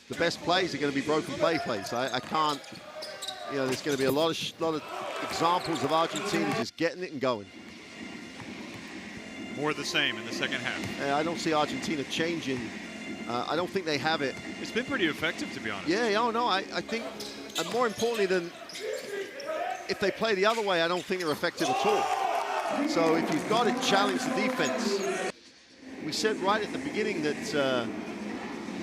The best plays are going to be broken play plays. I can't, there's going to be a lot of examples of Argentina just getting it and going. More of the same in the second half. I don't see Argentina changing. I don't think they have it. It's been pretty effective, to be honest. I think, and more importantly than if they play the other way, I don't think they're effective at all. So if you've got to challenge the defense, we said right at the beginning that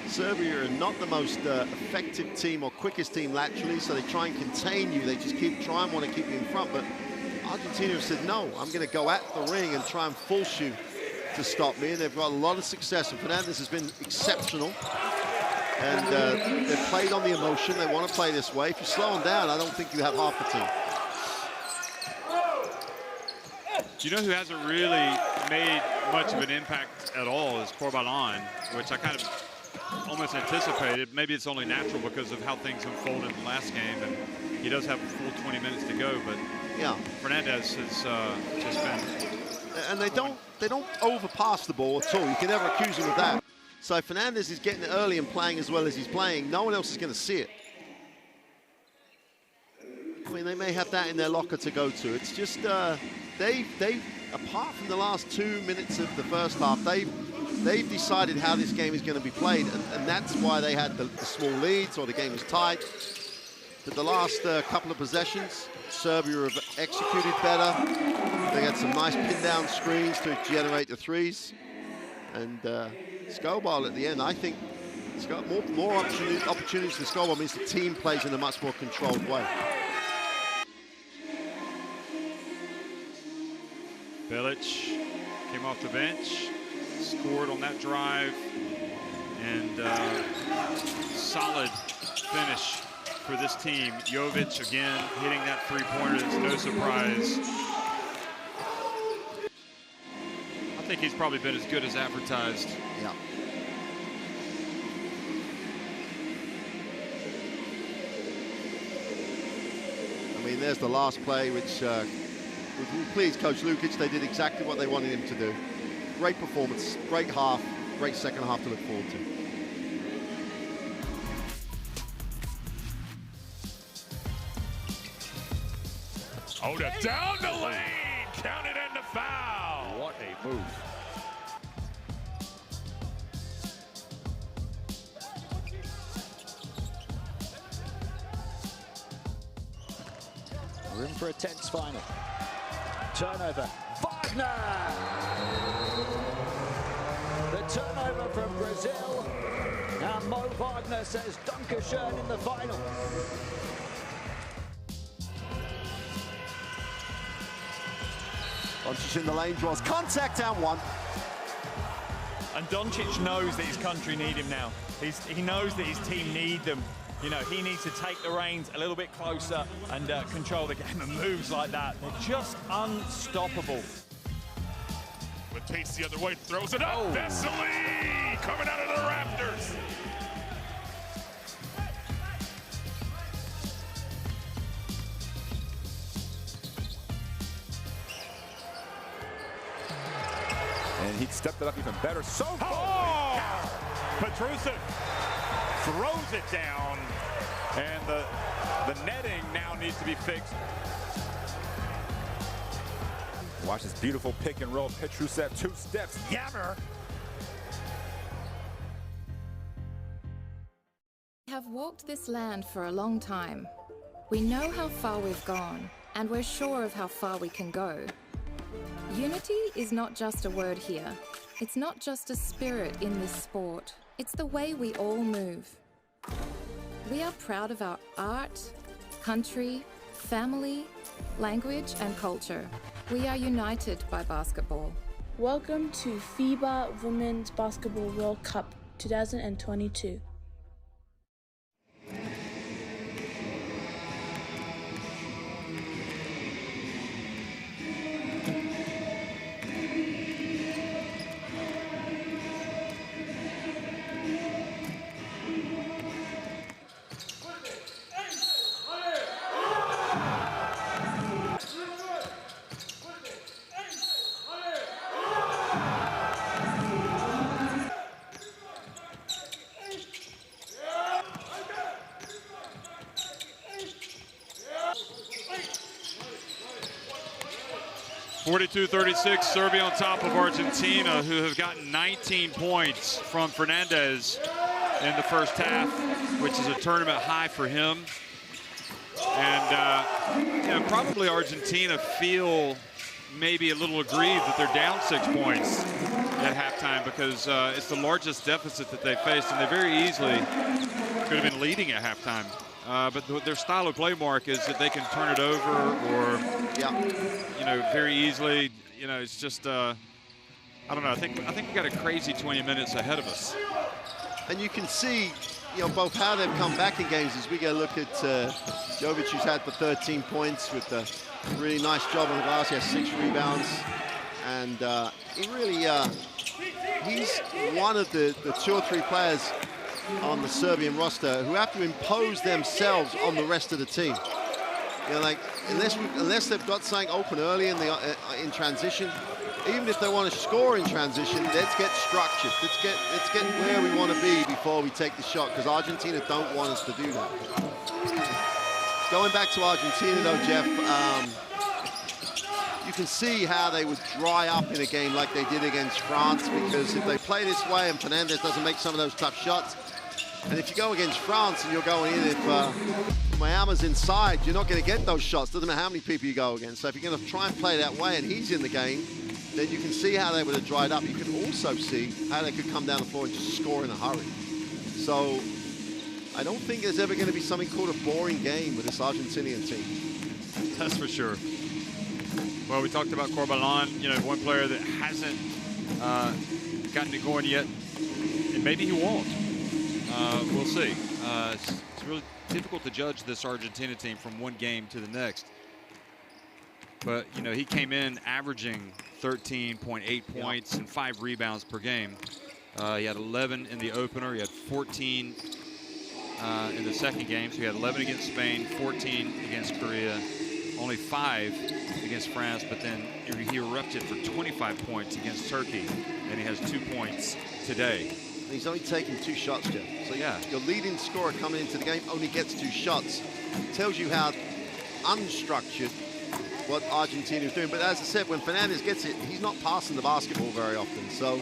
Serbia are not the most effective team or quickest team laterally, so they try and contain you. They just want to keep you in front. But Argentina have said, no, I'm going to go at the ring and try and force you to stop me. And they've got a lot of success. And Fernandez has been exceptional. And they've played on the emotion. They want to play this way. If you slow them down, I don't think you have half the team. You know who hasn't really made much of an impact at all is Corbalán, which I kind of almost anticipated. Maybe it's only natural because of how things unfolded in the last game, and he does have a full 20 minutes to go. But yeah, Fernandez has just been. And they don't overpass the ball at all. You can never accuse them of that. So if Fernandez is getting it early and playing as well as he's playing, no one else is going to see it. I mean, they may have that in their locker to go to. It's just they apart from the last 2 minutes of the first half, they've decided how this game is going to be played, and that's why they had the small leads or the game was tight. But the last couple of possessions, Serbia have executed better. They had some nice pin-down screens to generate the threes. And Skobal at the end, I think it's got more opportunities than Skobal means the team plays in a much more controlled way. Bilic came off the bench, scored on that drive, and solid finish for this team. Jovic again hitting that three-pointer. It's no surprise. I think he's probably been as good as advertised. Yeah. I mean, there's the last play, which please, Coach Lukic, they did exactly what they wanted him to do. Great performance, great half, great second half to look forward to. Oda down the lane, counted and the foul. What a move. Room for a tense final. Turnover, Wagner! The turnover from Brazil. Now Mo Wagner says Dankeschön in the final. Doncic in the lane, draws contact and one. And Doncic knows that his country need him now. He knows that his team need them. You know, he needs to take the reins a little bit closer and control the game, and moves like that, they're just unstoppable. With pace the other way, throws it up. Oh. Vesely coming out of the Raptors. And he stepped it up even better. So Petrusev throws it down, and the netting now needs to be fixed. Watch this beautiful pick and roll. Petrusev, 2 steps. Yammer. We have walked this land for a long time. We know how far we've gone, and we're sure of how far we can go. Unity is not just a word here. It's not just a spirit in this sport. It's the way we all move. We are proud of our art, country, family, language, and culture. We are united by basketball. Welcome to FIBA Women's Basketball World Cup 2022. (42-36), Serbia on top of Argentina, who have gotten 19 points from Fernandez in the first half, which is a tournament high for him. And you know, probably Argentina feel maybe a little aggrieved that they're down 6 points at halftime, because it's the largest deficit that they faced, and they very easily could have been leading at halftime. But their style of play, Mark, is that they can turn it over or, you know, very easily. You know, it's just, I don't know. I think we got a crazy 20 minutes ahead of us. And you can see, you know, both how they've come back in games as we go look at Jovic, who's had the 13 points with a really nice job on the glass. He has 6 rebounds. And he really, he's one of the 2 or 3 players on the Serbian roster who have to impose themselves on the rest of the team. You know, like, unless they've got something open early in the in transition, even if they want to score in transition, let's get structured. Let's get where we want to be before we take the shot, because Argentina don't want us to do that. Going back to Argentina though, Jeff, you can see how they would dry up in a game like they did against France, because if they play this way and Fernandez doesn't make some of those tough shots, and if you go against France and you're going in, if Miami's inside, you're not going to get those shots. Doesn't matter how many people you go against. So if you're going to try and play that way and he's in the game, then you can see how they would have dried up. You can also see how they could come down the floor and just score in a hurry. So I don't think there's ever going to be something called a boring game with this Argentinian team. That's for sure. Well, we talked about Corbalán, you know, one player that hasn't gotten it going yet, and maybe he won't. We'll see. It's really difficult to judge this Argentina team from one game to the next. But, you know, he came in averaging 13.8 points and 5 rebounds per game. He had 11 in the opener. He had 14 in the second game. So he had 11 against Spain, 14 against Korea, only 5 against France. But then he erupted for 25 points against Turkey. And he has 2 points today. He's only taken 2 shots, Jeff. So your leading scorer coming into the game only gets 2 shots. It tells you how unstructured what Argentina is doing. But as I said, when Fernandez gets it, he's not passing the basketball very often. So,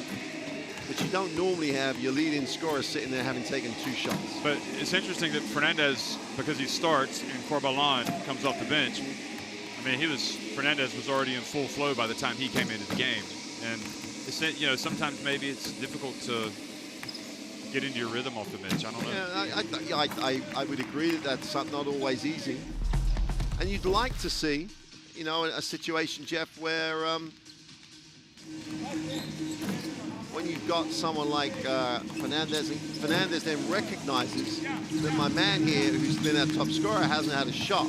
but you don't normally have your leading scorer sitting there having taken 2 shots. But it's interesting that Fernandez, because he starts and Corbalán comes off the bench, I mean, Fernandez was already in full flow by the time he came into the game. And it's, you know, sometimes maybe it's difficult to get into your rhythm off the bench. I don't know. Yeah, I would agree that that's not always easy. And you'd like to see, you know, a situation, Jeff, where when you've got someone like Fernandez, and Fernandez then recognizes that my man here, who's been our top scorer, hasn't had a shot.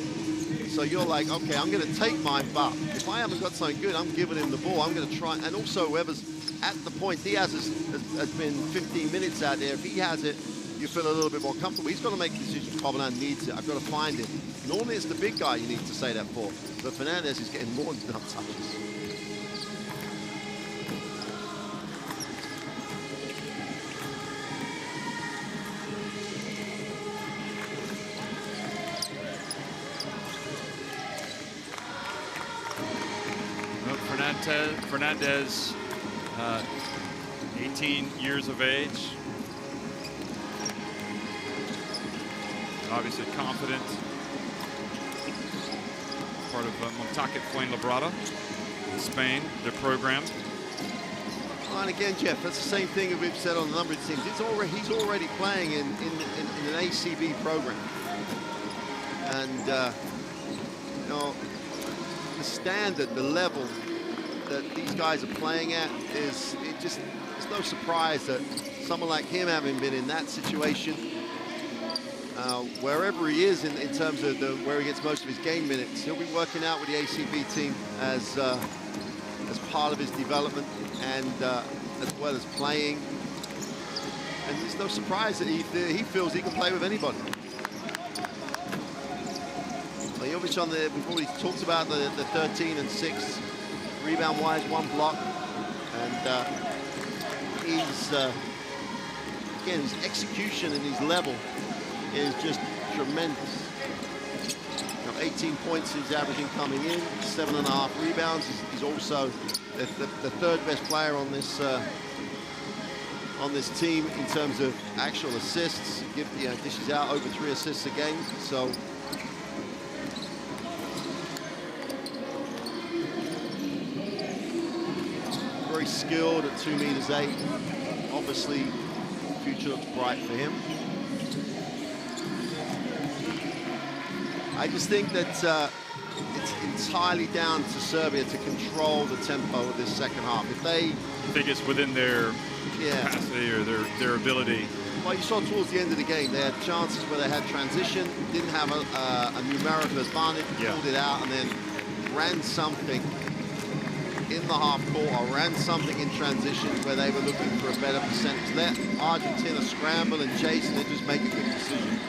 So you're like, okay, I'm going to take mine, but if I haven't got something good, I'm giving him the ball. I'm going to try, and also whoever's at the point, Diaz has been 15 minutes out there. If he has it, you feel a little bit more comfortable. He's got to make the decision. Corbalán needs it. I've got to find it. Normally it's the big guy you need to say that for, but Fernandez is getting more than enough touches. Fernandez, 18 years of age. Obviously confident. Part of Montaque Fuenlabrada in Spain, their program. And again, Jeff, that's the same thing that we've said on a number of teams. He's already playing in an ACB program. And, you know, the standard, the level that these guys are playing at it's no surprise that someone like him, having been in that situation, wherever he is in terms of where he gets most of his game minutes, he'll be working out with the ACB team as part of his development, and as well as playing. And it's no surprise that he feels he can play with anybody. Jovic on the, we've already talked about the 13 and 6 rebound-wise, 1 block, and he's again, his execution and his level is just tremendous. You know, 18 points he's averaging coming in, 7.5 rebounds. He's also the 3rd best player on this team in terms of actual assists. Dishes out over 3 assists a game. So. Very skilled at 2 meters 8. Obviously, the future looks bright for him. I just think that it's entirely down to Serbia to control the tempo of this second half. If they think it's within their capacity or their ability. Well, you saw towards the end of the game, they had chances where they had transition, didn't have a numerical advantage, pulled it out, and then ran something in the half court or ran something in transitions where they were looking for a better percentage. Let Argentina scramble and chase and then just make a good decision.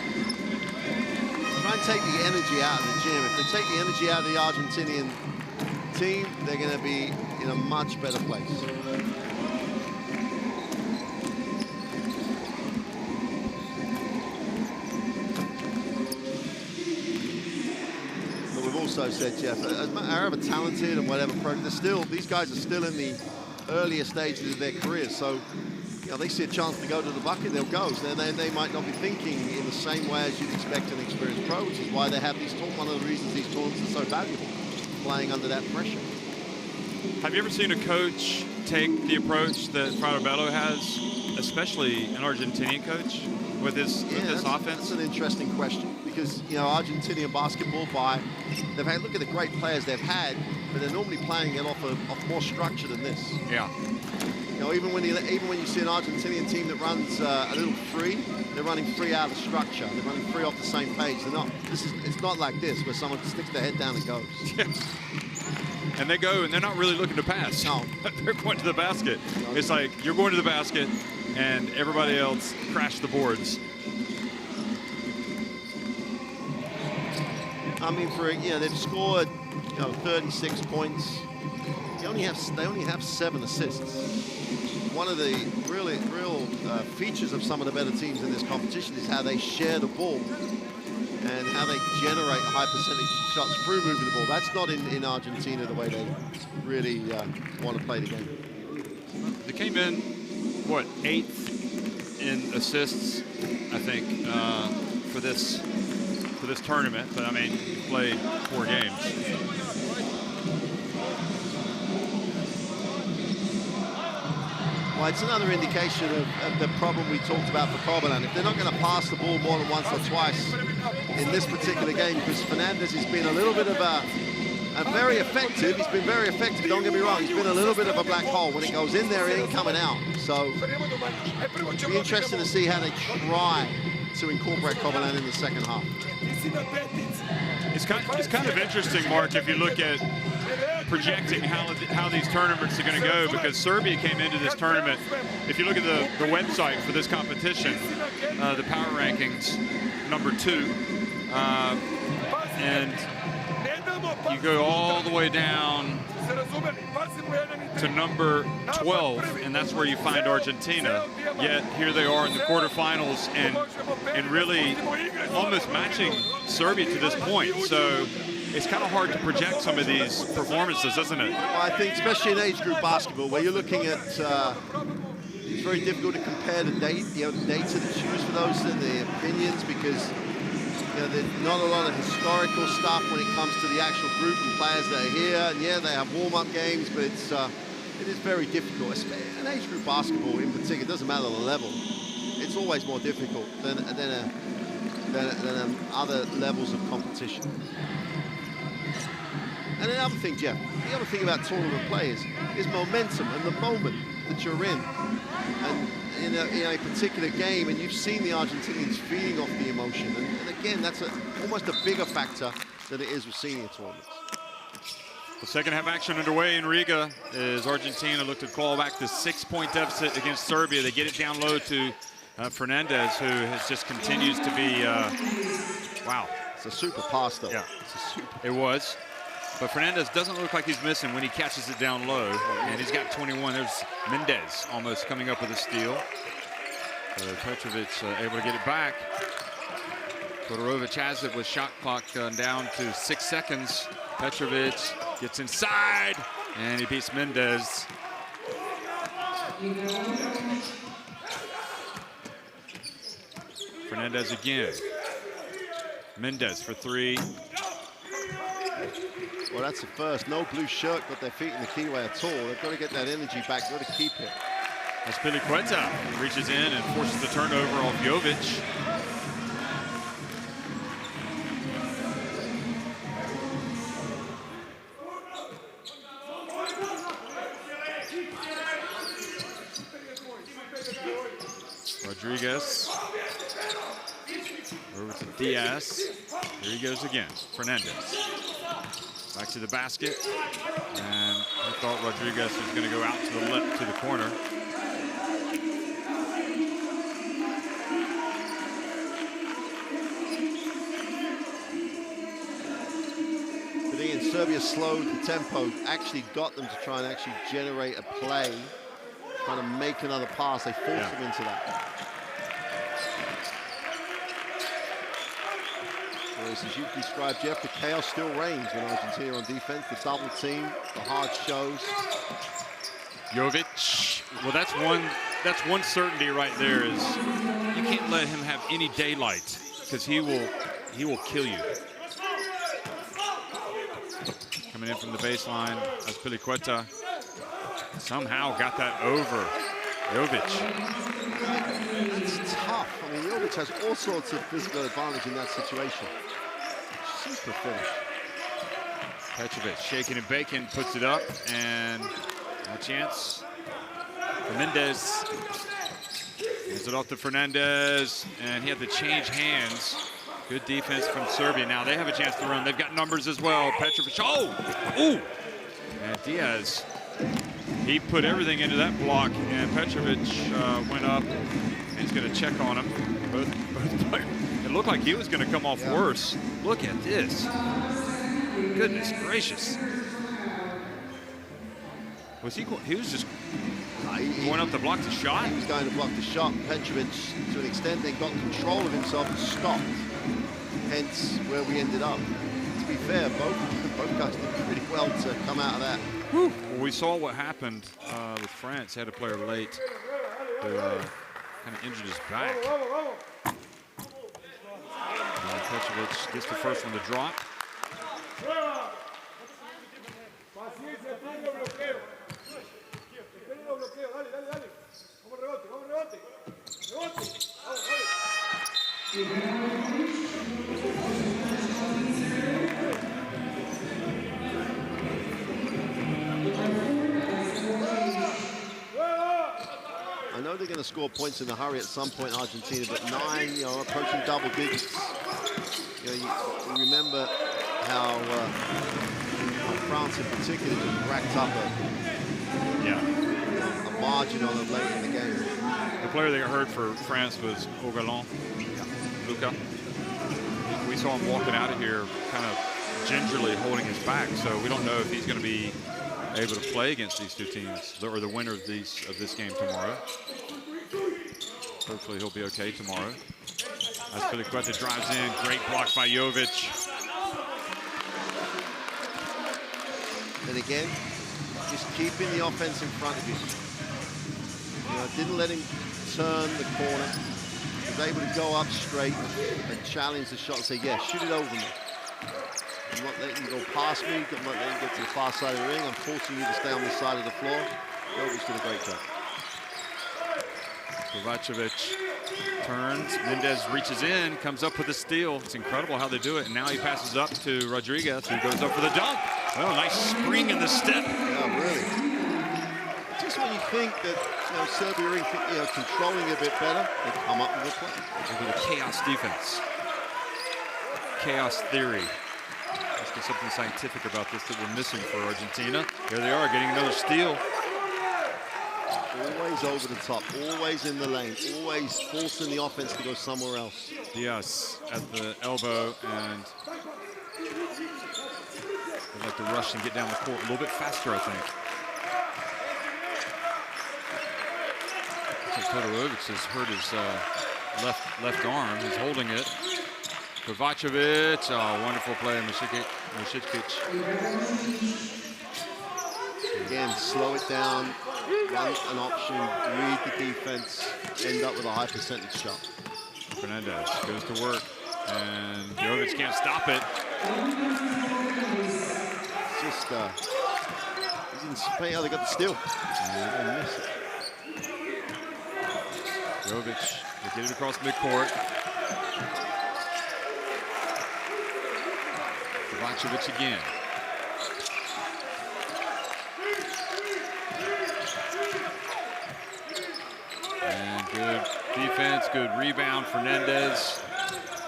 Try and take the energy out of the gym. If they take the energy out of the Argentinian team, they're going to be in a much better place. Also said, Jeff, however talented and whatever program, these guys are still in the earlier stages of their careers. So, you know, they see a chance to go to the bucket, they'll go. So they might not be thinking in the same way as you'd expect an experienced pro, which is why they have these tournaments. One of the reasons these tournaments are so valuable, playing under that pressure. Have you ever seen a coach take the approach that Bello has, especially an Argentinian coach, with this offense? That's an interesting question. Because, you know, Argentinian basketball, they've had, look at the great players they've had, but they're normally playing it off more structure than this. Yeah. You know, even when you see an Argentinian team that runs a little free, they're running free out of structure. They're running free off the same page. It's not like this where someone sticks their head down and goes. Yeah. And they go, and they're not really looking to pass. No. They're going to the basket. It's like you're going to the basket, and everybody else crash the boards. I mean, they've scored 36 points. They only have 7 assists. One of the real features of some of the better teams in this competition is how they share the ball and how they generate high percentage shots through moving the ball. That's not in Argentina the way they really want to play the game. They came in, what, 8th in assists, I think, for this tournament, but I mean, you played 4 games. Well, it's another indication of the problem we talked about for Kobalan. If they're not going to pass the ball more than once or twice in this particular game, because Fernandez has been a little bit of a very effective. He's been very effective, don't get me wrong. He's been a little bit of a black hole. When it goes in there, it ain't coming out. So it'll be interesting to see how they try to incorporate Kobalan in the second half. It's kind of interesting, Mark, if you look at projecting how these tournaments are going to go, because Serbia came into this tournament. If you look at the website for this competition, the power rankings, number 2, and you go all the way down to number 12, and that's where you find Argentina. Yet here they are in the quarterfinals and really almost matching Serbia to this point. So it's kind of hard to project some of these performances, isn't it? Well, I think especially in age group basketball, where you're looking at, it's very difficult to compare the data to choose for those and the opinions, because there's not a lot of historical stuff when it comes to the actual group and players that are here. And yeah, they have warm-up games, but it is very difficult. In age group basketball in particular, it doesn't matter the level. It's always more difficult than other levels of competition. And another thing, Jeff, the other thing about tournament players is momentum and the moment that you're in. And in a particular game, and you've seen the Argentinians feeding off the emotion. And again, that's almost a bigger factor than it is with senior tournaments. The second half action underway in Riga as Argentina look to claw back the 6-point deficit against Serbia. They get it down low to Fernandez, who has just continues to be, wow. It's a super pass, though. Yeah, it was. But Fernandez doesn't look like he's missing when he catches it down low. And he's got 21. There's Mendez almost coming up with a steal. So Petrovic able to get it back. Todorovic has it with shot clock down to 6 seconds. Petrovic gets inside, and he beats Mendez. Fernandez again. Mendez for 3. Well, that's the first. No blue shirt got their feet in the keyway at all. They've got to get that energy back. They've got to keep it. As Piliqueta reaches in and forces the turnover off Jovic. Rodriguez. Over to Diaz. Here he goes again. Fernandez. Back to the basket. And I thought Rodriguez was going to go out to the left, to the corner. But again, Serbia slowed the tempo, actually got them to try and actually generate a play, trying to make another pass. They forced them into that. Whereas, as you've described, Jeff, the chaos still reigns when Argentina on defense. The double team, the hard shows. Jovic. Well, that's one certainty right there is you can't let him have any daylight because he will kill you. Coming in from the baseline, Azpilicueta somehow got that over Jovic. It's tough. I mean, Jovic has all sorts of physical advantage in that situation. Super finish. Petrovic shaking and baking, puts it up, and no chance. Fernandez gives it off to Fernandez, and he had to change hands. Good defense from Serbia. Now they have a chance to run. They've got numbers as well. Petrovic, ooh! And Diaz, he put everything into that block, and Petrovic went up. He's going to check on him. Both players. It looked like he was going to come off worse. Look at this. Goodness gracious. Was he was just going up to block the shot? He was going to block the shot. Petrovic, to an extent, then got control of himself and stopped. Hence where we ended up. To be fair, both guys did pretty well to come out of that. Well, we saw what happened with France. Had a player late who kind of injured his back. And Petrovic gets the first one to drop. I know they're going to score points in a hurry at some point, Argentina, but 9, approaching double digits. You remember how France in particular just racked up a margin on them late in the game. The player that got hurt for France was Ogalon, Luca. We saw him walking out of here kind of gingerly holding his back, so we don't know if he's going to be able to play against these two teams, or the winner of this game tomorrow. Hopefully he'll be okay tomorrow. Azpilicueta drives in, great block by Jovic. And again, just keeping the offense in front of you. Didn't let him turn the corner. Was able to go up straight and challenge the shot and say, yeah, shoot it over me. I'm not letting you go past me. I'm not letting you get to the far side of the ring. I'm forcing you to stay on this side of the floor. Jovic did a great job. Kovacevic turns. Mendez reaches in, comes up with a steal. It's incredible how they do it. And now he passes up to Rodriguez, who goes up for the dunk. Oh, nice spring in the step. Yeah, really. Just when you think that Serbia are controlling a bit better, they come up with a play. Look at the chaos defense. Chaos theory. Let's get something scientific about this that we're missing for Argentina. Here they are getting another steal. Always over the top, always in the lane, always forcing the offense to go somewhere else. Diaz at the elbow, and they'd like to rush and get down the court a little bit faster, I think. Todorovic has hurt his left arm. He's holding it. Kovacevic, oh, wonderful play, Mosicic. Again, slow it down, run an option, read the defense, end up with a high percentage shot. Fernandez goes to work, and Jovic can't stop it. Just, he's in Spain. Oh, they got the steal. They miss it. Jovic, they get it across midcourt. Kovacevic again. Good defense, good rebound. Fernandez.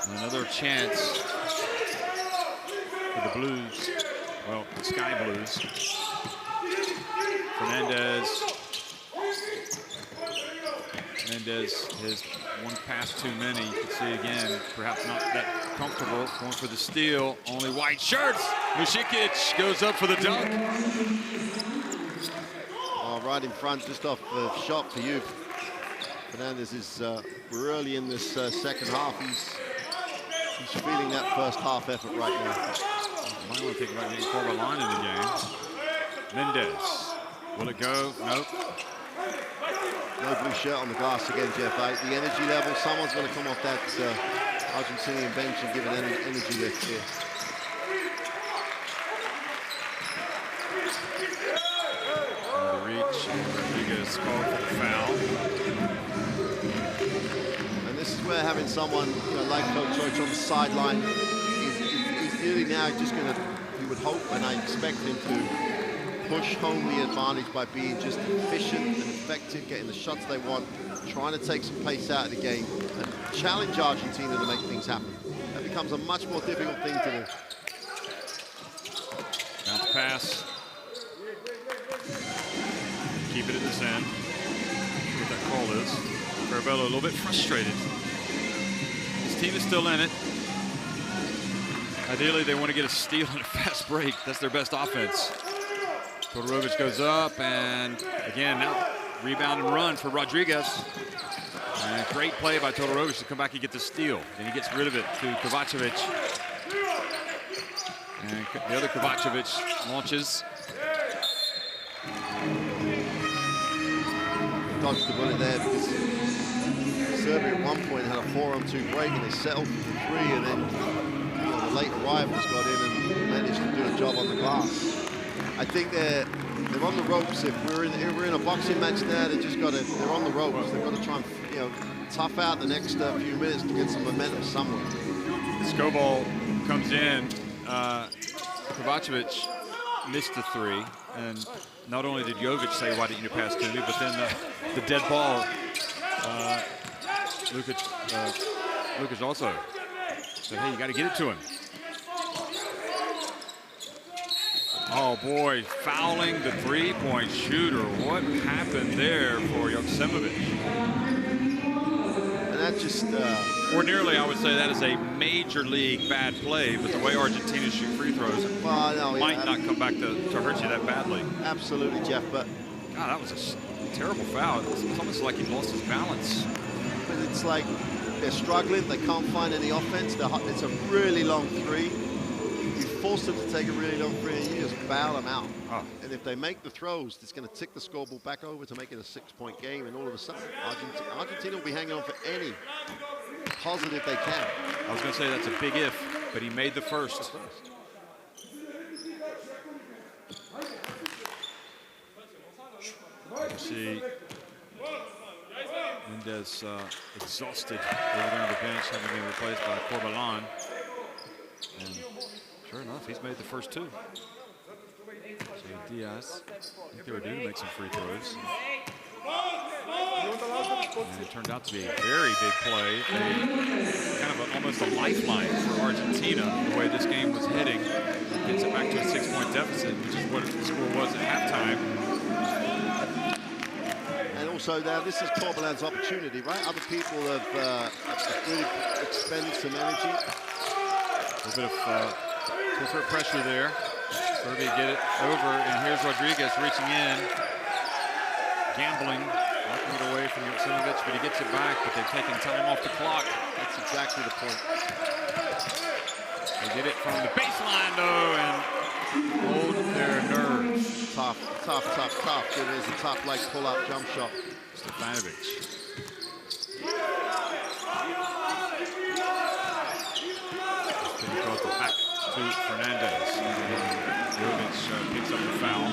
Another chance for the Blues. Well, the Sky Blues. Fernandez has one pass too many. You can see again, perhaps not that comfortable. Going for the steal. Only white shirts. Mushikic goes up for the dunk. Oh, right in front, just off the shot for you. Fernandez is, we're early in this second half. He's feeling that first half effort right now. Might want to think about getting Corbalán in the game. Mendez. Will it go? Nope. No blue shirt on the glass again, Jeff. The energy level, someone's going to come off that Argentinian bench and give an energy lift here. The reach. Rodriguez called for the foul. And this is where having someone, you know, like Coach Roach on the sideline, he's really now just going to, you would hope, and I expect him to push home the advantage by being just efficient and effective, getting the shots they want, trying to take some pace out of the game, and challenge Argentina to make things happen. That becomes a much more difficult thing to do. Bounce pass. Keep it at this end. What that call is. Carabello a little bit frustrated. His team is still in it. Ideally, they want to get a steal and a fast break. That's their best offense. Todorovic goes up, and again, now rebound and run for Rodriguez. And a great play by Todorovic to come back and get the steal. And he gets rid of it to Kovacevic. And the other Kovacevic launches. Dodged the bullet there because Serbia at one point had a 4-on-2 break and they settled for 3, and then the late arrivals got in and managed to do a job on the glass. I think they're on the ropes. If we're in a boxing match now, they're on the ropes. They've got to try and tough out the next few minutes to get some momentum somewhere. Skobal comes in. Kovacevic missed the 3, and not only did Jovic say, "Why didn't you pass to me?" but then the dead ball. Lukic also said, "Hey, you got to get it to him." Oh boy, fouling the 3-point shooter. What happened there for Joksimovic? And that just... Ordinarily, I would say that is a major league bad play, but the way Argentina shoot free throws might not come back to hurt you that badly. Absolutely, Jeff, but... God, that was a terrible foul. It's almost like he lost his balance. But it's like they're struggling. They can't find any offense. It's a really long 3. You force them to take a really long 3 and you just bail them out. Oh. And if they make the throws, it's going to tick the scoreboard back over to make it a 6-point game, and all of a sudden, Argentina will be hanging on for any positive they can. I was going to say that's a big if, but he made the first. You see Mendez exhausted over there on the bench, having been replaced by Corbalán. And sure enough, he's made the first 2. So Diaz, I think they were due to make some free throws. And it turned out to be a very big play. Kind of almost a lifeline for Argentina, the way this game was heading. Gets it back to a 6-point deficit, which is what the score was at halftime. And also now this is Corbalán's opportunity, right? Other people have really expended some energy. A little bit of corporate pressure there. Serbia get it over, and here's Rodriguez reaching in, gambling, knocking it away from Joksimovic, but he gets it back, but they're taking time off the clock. That's exactly the point. They get it from the baseline, though, and hold their nerves. Tough. It is a tough, like, pull-up jump shot. Stefanovic. Back to Fernandez. Jovic picks up the foul.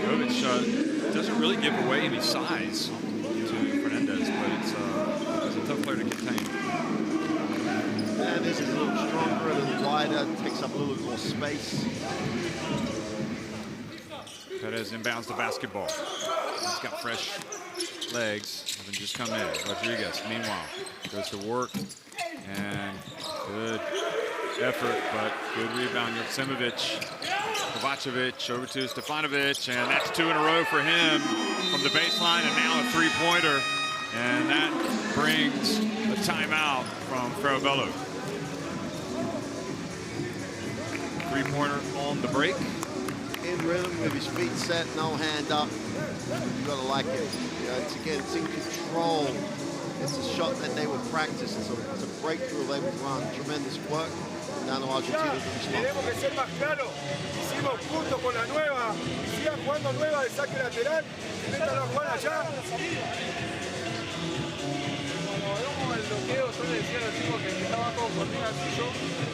Jovic doesn't really give away any size to Fernandez, but it's a tough player to contain. Fernandez is a little stronger, a little wider, takes up a little more space. Perez inbounds the basketball. He's got fresh legs, having just come in. Rodriguez, meanwhile, goes to work, and good effort, but good rebound. Joksimovic, Kovacevic over to Stefanovic, and that's 2 in a row for him from the baseline, and now a three-pointer, and that brings a timeout from Farabello. Three-pointer on the break. In rhythm with his feet set, no hand up. You gotta like it. It's in control. It's a shot that they would practice. It's a breakthrough they would run. Tremendous work. Now Argentina to respond. Tenemos que ser más claros. Hicimos puntos con la nueva. Sigan jugando nueva de saque lateral. Métanlo a jugar allá. Cuando vemos el bloqueo, suele decir al chico que está abajo coordina el piso,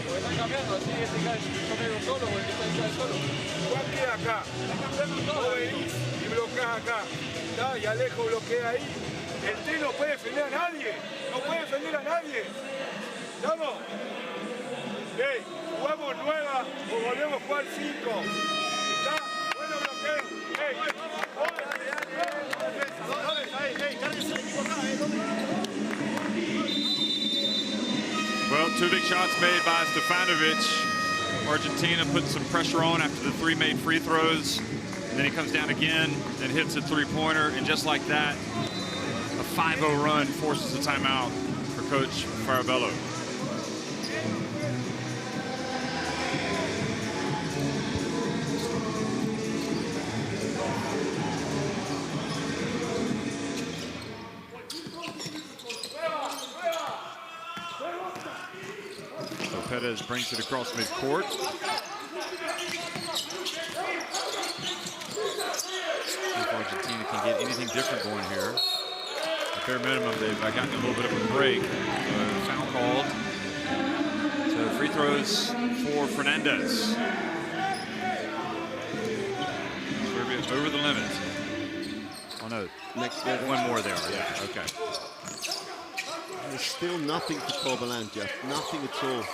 porque están cambiando, así este cae, yo caigo solo, o el que está ahí cae solo. Juan queda acá. Vos venís y bloqueás acá. ¿Tá? Y Alejo bloquea ahí. El T no puede defender a nadie. No puede defender a nadie. ¿Estamos? Hey, jugamos nueva o volvemos a jugar 5. ¿Está? Bueno bloqueo. Hey. Well, 2 big shots made by Stefanovic. Argentina putting some pressure on after the 3 made free throws. And then he comes down again and hits a three-pointer. And just like that, a 5-0 run forces a timeout for Coach Farabello. Perez brings it across midcourt. See if Argentina can get anything different going here. At bare minimum, they've gotten a little bit of a break. Foul called. So free throws for Fernandez. Serbia over the limit. Oh no, next one more there. Yeah, okay. There's still nothing for Corbalan, Jeff. Nothing at all.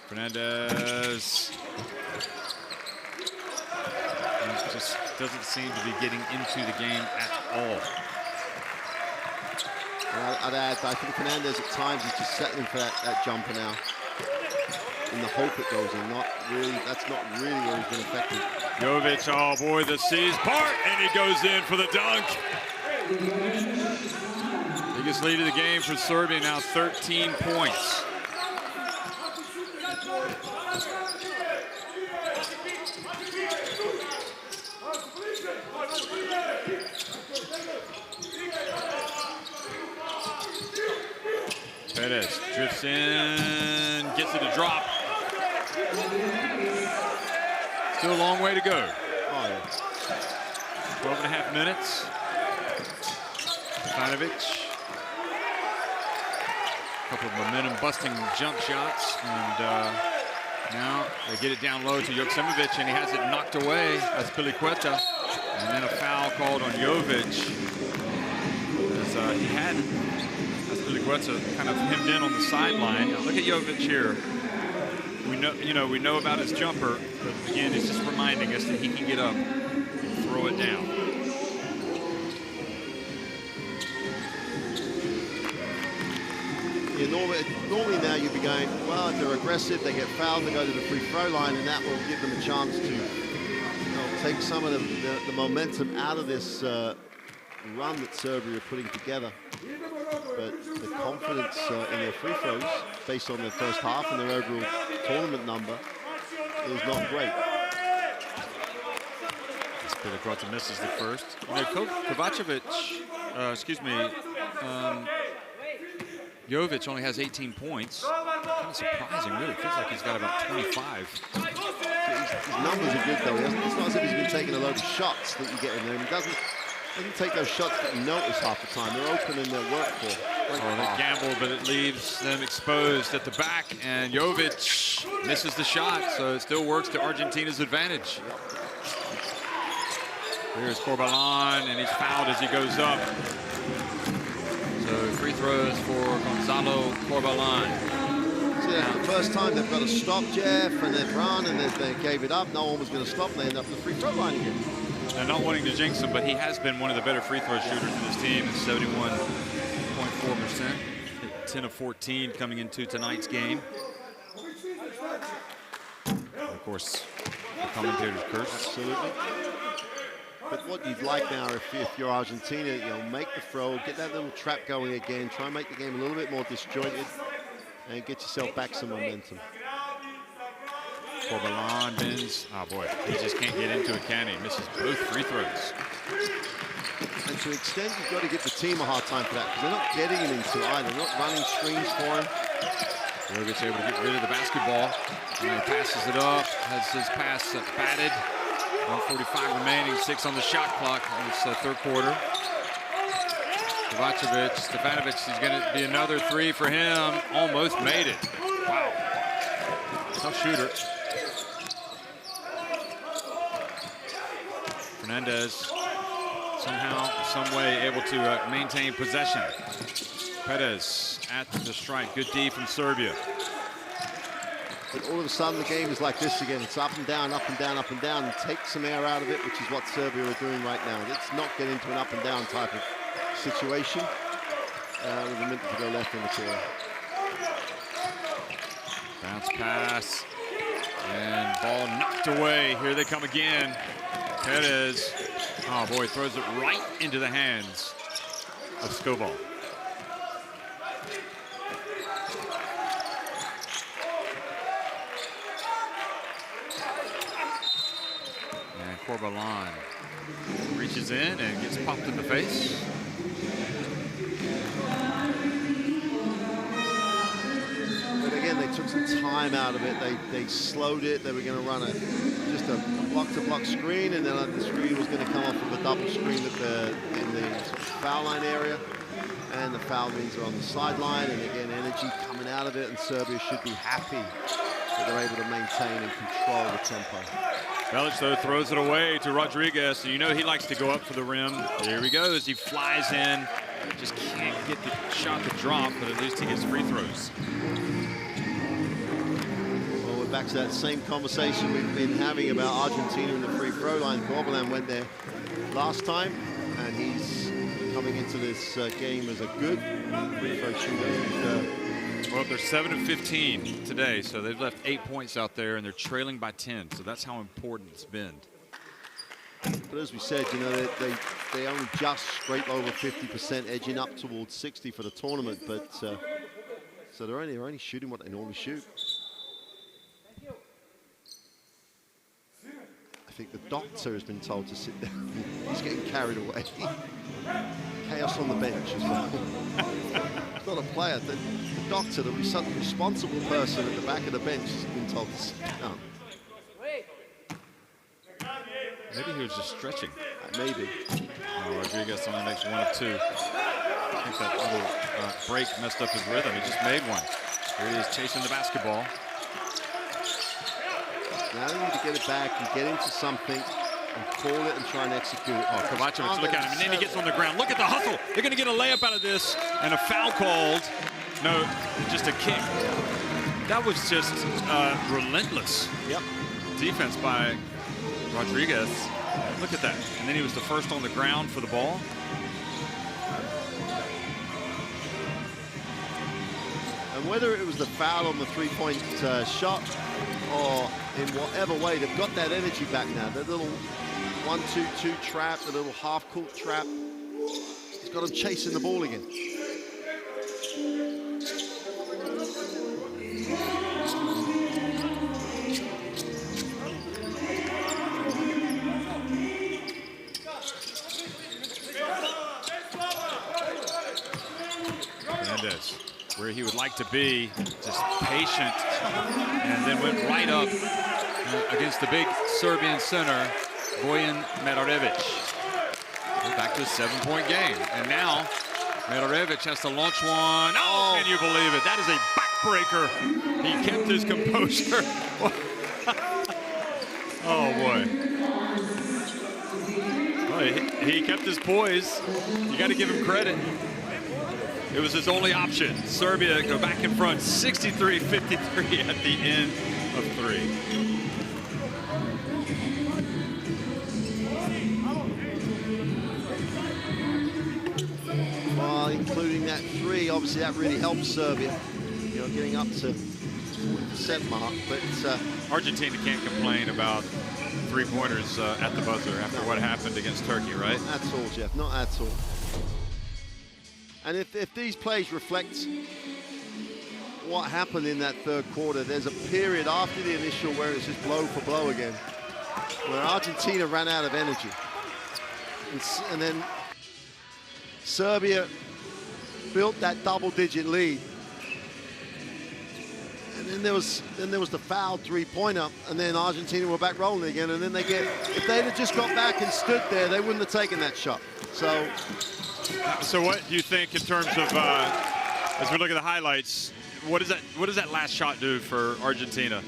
Fernandez just doesn't seem to be getting into the game at all. I'd add, I think Fernandez at times is just settling for that jumper now. In the hope it goes in, that's not really where he's been effective. Jovic, oh boy, the seas part, and he goes in for the dunk. Biggest lead of the game for Serbia, now 13 points. Perez drifts in, gets it to drop. Still a long way to go. Oh, yeah. 12.5 minutes. Stefanovic. A couple of momentum-busting jump shots, and now they get it down low to Joksimovic, and he has it knocked away. That's Piliqueta. And then a foul called on Jovic. As he had Piliqueta kind of hemmed in on the sideline. Look at Jovic here. We know about his jumper, but again, it's just reminding us that he can get up and throw it down. Yeah, normally now you'd be going, well, if they're aggressive, they get fouled, they go to the free throw line, and that will give them a chance to take some of the momentum out of this run that Serbia are putting together. But the confidence in their free throws, based on their first half and their overall tournament number, is not great. Piliqueta misses the first. Kovacevic, Jovic only has 18 points. Kind of surprising, really. Feels like he's got about 25. His numbers are good, though. It's not as if he's been taking a load of shots that you get in there. He doesn't take those shots that you notice half the time. They're open and they're worked for. They gamble, but it leaves them exposed at the back. And Jovic misses the shot, so it still works to Argentina's advantage. Here's Corbalan, and he's fouled as he goes up. So free throws for Gonzalo Corbalan. So yeah, for the first time they've got to stop Jeff, and they've run, and they gave it up. No one was going to stop, and they end up at the free throw line again. And not wanting to jinx him, but he has been one of the better free throw shooters in this team. 71.4%. 10 of 14 coming into tonight's game. And of course, the commentators curse. Absolutely. But what you'd like now, if you're Argentina, you know, make the throw, get that little trap going again, try and make the game a little bit more disjointed, and get yourself back some momentum. Corbalán bends. Oh boy, he just can't get into it, can he? Misses both free throws. And to an extent, you've got to give the team a hard time for that, because they're not getting him into it either. They're not running screens for him. Jogic's able to get rid of the basketball. And he passes it up, has his pass batted. 1:45 remaining, 6 on the shot clock in this third quarter. Stefanovic is going to be another 3 for him. Almost made it. Wow. Tough shooter. Fernandez somehow, some way able to maintain possession. Perez at the strike. Good D from Serbia. But all of a sudden, the game is like this again. It's up and down, up and down, up and down, and take some air out of it, which is what Serbia are doing right now. Let's not get into an up and down type of situation with a minute to go left in the quarter. Bounce pass, and ball knocked away. Here they come again. Perez, oh boy, throws it right into the hands of Scoball. And Corbalán reaches in and gets popped in the face. But again, they took some time out of it. They slowed it. They were going to run just a block-to-block screen, and then the screen was going to come off of a double screen in the foul line area. And the foul means are on the sideline, and again, energy coming out of it, and Serbia should be happy that they're able to maintain and control the tempo. Belic, though, throws it away to Rodriguez, and you know he likes to go up for the rim. There he goes. He flies in. Just can't get the shot to drop, but at least he gets free throws. Well, we're back to that same conversation we've been having about Argentina and the free throw line. Corbalán went there last time, and he's coming into this game as a good free throw shooter. Well, they're 7 of 15 today, so they've left 8 points out there, and they're trailing by 10. So that's how important it's been. But as we said, you know, they only just scrape over 50%, edging up towards 60 for the tournament. But so they're only shooting what they normally shoot. I think the doctor has been told to sit down. He's getting carried away. Chaos on the bench as well. It's not a player. The doctor, the responsible person at the back of the bench, has been told to sit down. Maybe he was just stretching. Maybe. Oh, Rodriguez only makes 1 of 2. I think that little break messed up his rhythm. He just made 1. Here he is chasing the basketball. Now they need to get it back and get into something and call it and try and execute it. Oh, Kovacevic, look at him. And then he gets on the ground. Look at the hustle. They're going to get a layup out of this. And a foul called. No, just a kick. That was just relentless. Yep. Defense by Rodriguez. Look at that. And then he was the first on the ground for the ball. And whether it was the foul on the three-point shot or in whatever way, they've got that energy back now. That little 1-2-2 trap, the little half-court trap. It's got them chasing the ball again. Where he would like to be, just patient, and then went right up against the big Serbian center, Bojan Medarevic. Back to a 7-point game, and now Medarevic has to launch one. Oh, can you believe it? That is a backbreaker. He kept his composure. Oh boy. Well, he kept his poise. You got to give him credit. It was his only option. Serbia go back in front, 63-53 at the end of 3. that three, obviously that really helps Serbia, you know, getting up to 40% mark. But Argentina can't complain about three-pointers at the buzzer after what happened against Turkey, right? Not at all, Jeff, not at all. And if these plays reflect what happened in that third quarter, there's a period after the initial where it's just blow for blow again, where Argentina ran out of energy. And then Serbia built that double-digit lead. And then there was the foul three-pointer, and then Argentina were back rolling again. And then if they'd have just got back and stood there, they wouldn't have taken that shot. So what do you think in terms of, as we look at the highlights, what does that last shot do for Argentina?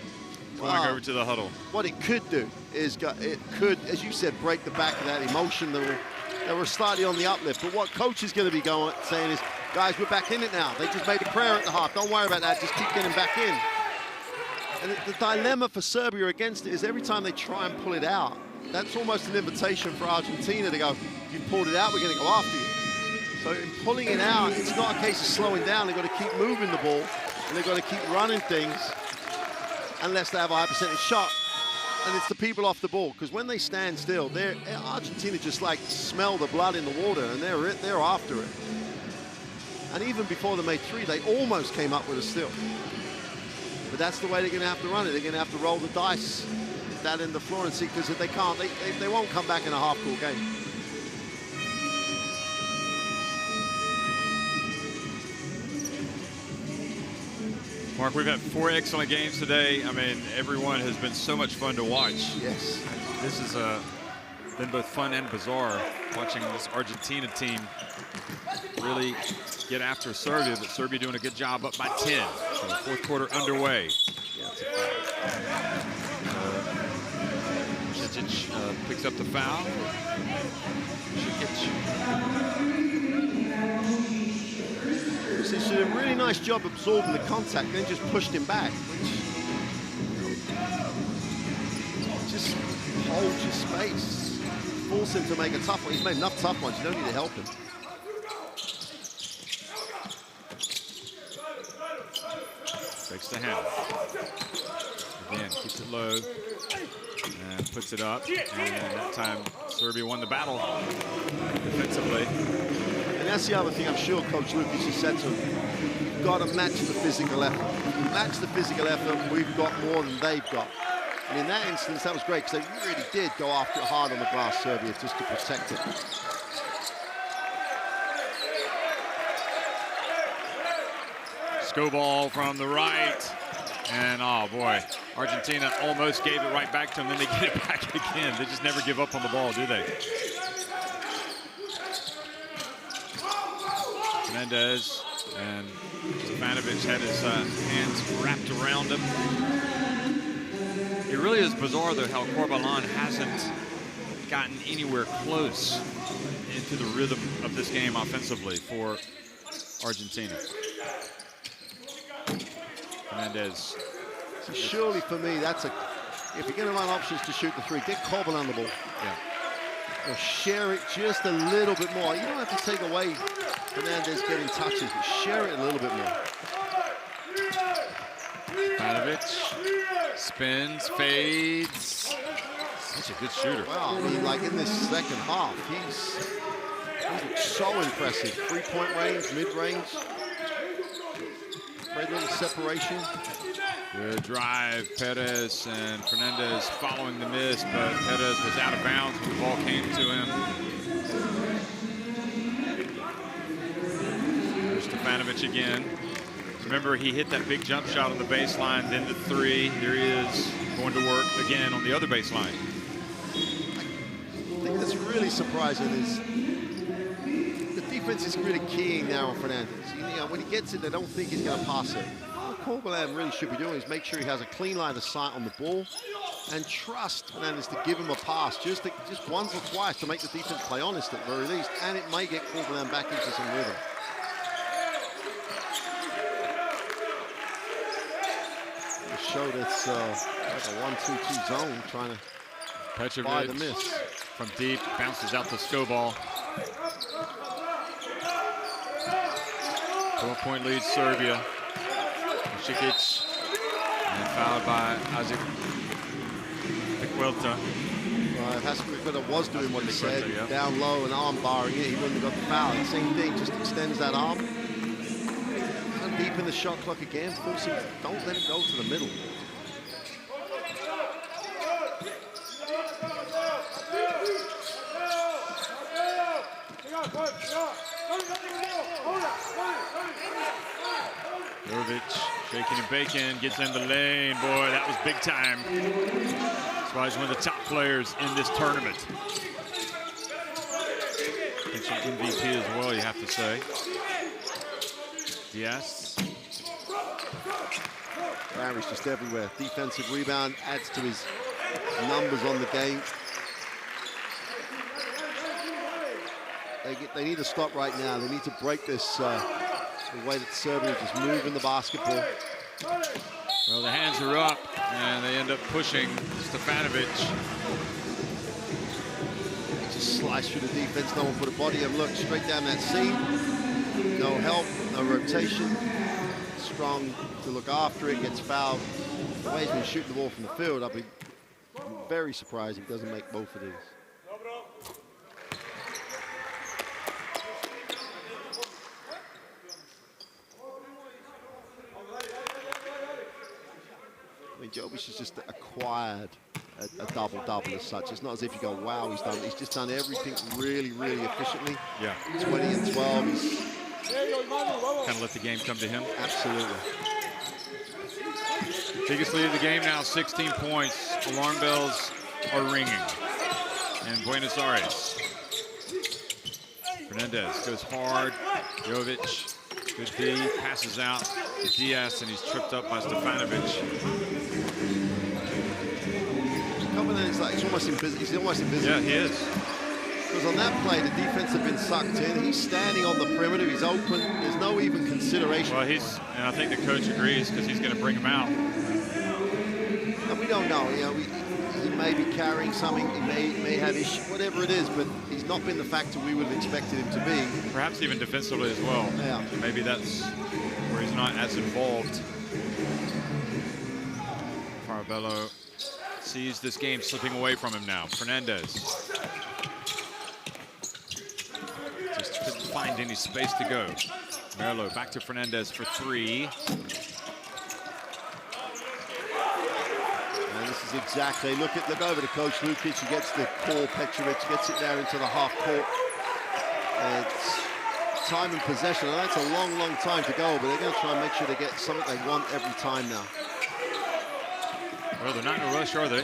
Going over to the huddle. What it could do is it could, as you said, break the back of that emotion that were slightly on the uplift. But what coach is going to be saying is, guys, we're back in it now. They just made a prayer at the half. Don't worry about that. Just keep getting back in. And the dilemma for Serbia against it is every time they try and pull it out, that's almost an invitation for Argentina to go, you pulled it out, we're going to go after you. So in pulling it out, it's not a case of slowing down. They've got to keep moving the ball, and they've got to keep running things unless they have a high percentage shot. And it's the people off the ball, because when they stand still, Argentina just like smell the blood in the water, and they're after it. And even before they made three, they almost came up with a steal. But that's the way they're going to have to run it. They're going to have to roll the dice that in the floor and see, because if they can't, they won't come back in a half-court game. Mark, we've had 4 excellent games today. I mean, everyone has been so much fun to watch. Yes. This has been both fun and bizarre, watching this Argentina team really get after Serbia, but Serbia doing a good job up by 10. So the fourth quarter underway. Šečić picks up the foul. She did a really nice job absorbing the contact, then just pushed him back, which just holds your space, force him to make a tough one. He's made enough tough ones, you don't need to help him. Takes the handle. Again, keeps it low and puts it up. And that time, Serbia won the battle defensively. And that's the other thing I'm sure Coach Lucas has said to him. You've got to match the physical effort. If you match the physical effort, we've got more than they've got. And in that instance, that was great, because they really did go after it hard on the glass, Serbia, just to protect it. Skobal from the right. And, oh, boy, Argentina almost gave it right back to them, then they get it back again. They just never give up on the ball, do they? Menendez and Stefanovic had his hands wrapped around him. It really is bizarre, though, how Corbalan hasn't gotten anywhere close into the rhythm of this game offensively for Argentina. Menendez. So surely for me, that's if you're going to run options to shoot the three, get Corbalan the ball. Yeah. Or share it just a little bit more. You don't have to take away Fernandez getting touches, but share it a little bit more. Stefanovic spins, fades. Such a good shooter. Wow, I mean, like in this second half, he's so impressive. 3-point range, mid-range. Great little separation. Good drive, Perez and Fernandez following the miss, but Perez was out of bounds when the ball came to him. There's Stefanovic again. Remember, he hit that big jump shot on the baseline, then the three. There he is, going to work again on the other baseline. I think that's really surprising is the defense is really keying now on Fernandez. You know, when he gets it, they don't think he's going to pass it. What Corbalan really should be doing is make sure he has a clean line of sight on the ball and trust Fernandez to give him a pass just once or twice to make the defense play honest at the very least, and it may get Corbalan back into some rhythm. Showed it's like a 1-2-2 zone trying to buy the miss. From deep, bounces out the Skobal. 12-point lead, Serbia. Šikic, and fouled by Isaac Piquelta. Piquelta was doing what he said, yeah. down low and arm barring it. He wouldn't have got the foul. The same thing, just extends that arm. And deep in the shot clock again, force him, don't let him go to the middle. Jovic shaking and baking, gets in the lane. Boy, that was big time. That's why he's one of the top players in this tournament. Potential MVP as well, you have to say. Diaz. Barry's just everywhere. Defensive rebound adds to his numbers on the game. They need to stop right now. They need to break this the way that Serbia is just moving the basketball. Well, the hands are up, and they end up pushing Stefanovic. Just slice through the defense. No one put a body and look straight down that seam. No help, no rotation. Strong to look after it, gets fouled. The way he's been shooting the ball from the field, I'll be very surprised if he doesn't make both of these. I mean, Jovic has just acquired a double-double as such. It's not as if you go, wow, he's just done everything really, really efficiently. Yeah. 20 and 12. He's kind of let the game come to him. Absolutely. Biggest lead of the game now, 16 points. Alarm bells are ringing in Buenos Aires. Fernandez goes hard. Jovic, good D, passes out to Diaz, and he's tripped up by Stefanovic. He's almost invisible. He's almost invisible. Yeah, he is. Because on that play, the defense had been sucked in. He's standing on the perimeter. He's open. There's no even consideration. Well, and I think the coach agrees because he's going to bring him out. And we don't know. You know, he may be carrying something. He may have issues, whatever it is. But he's not been the factor we would have expected him to be. Perhaps even defensively as well. Yeah. Maybe that's where he's not as involved. Farabello sees this game slipping away from him now. Fernandez. Just couldn't find any space to go. Merlo back to Fernandez for three. And this is exactly, look over to Coach Lukic. He gets the call, Petrovic gets it there into the half court. It's time and possession. I know it's a long, long time to go, but they're going to try and make sure they get something they want every time now. Well, they're not in a rush, are they?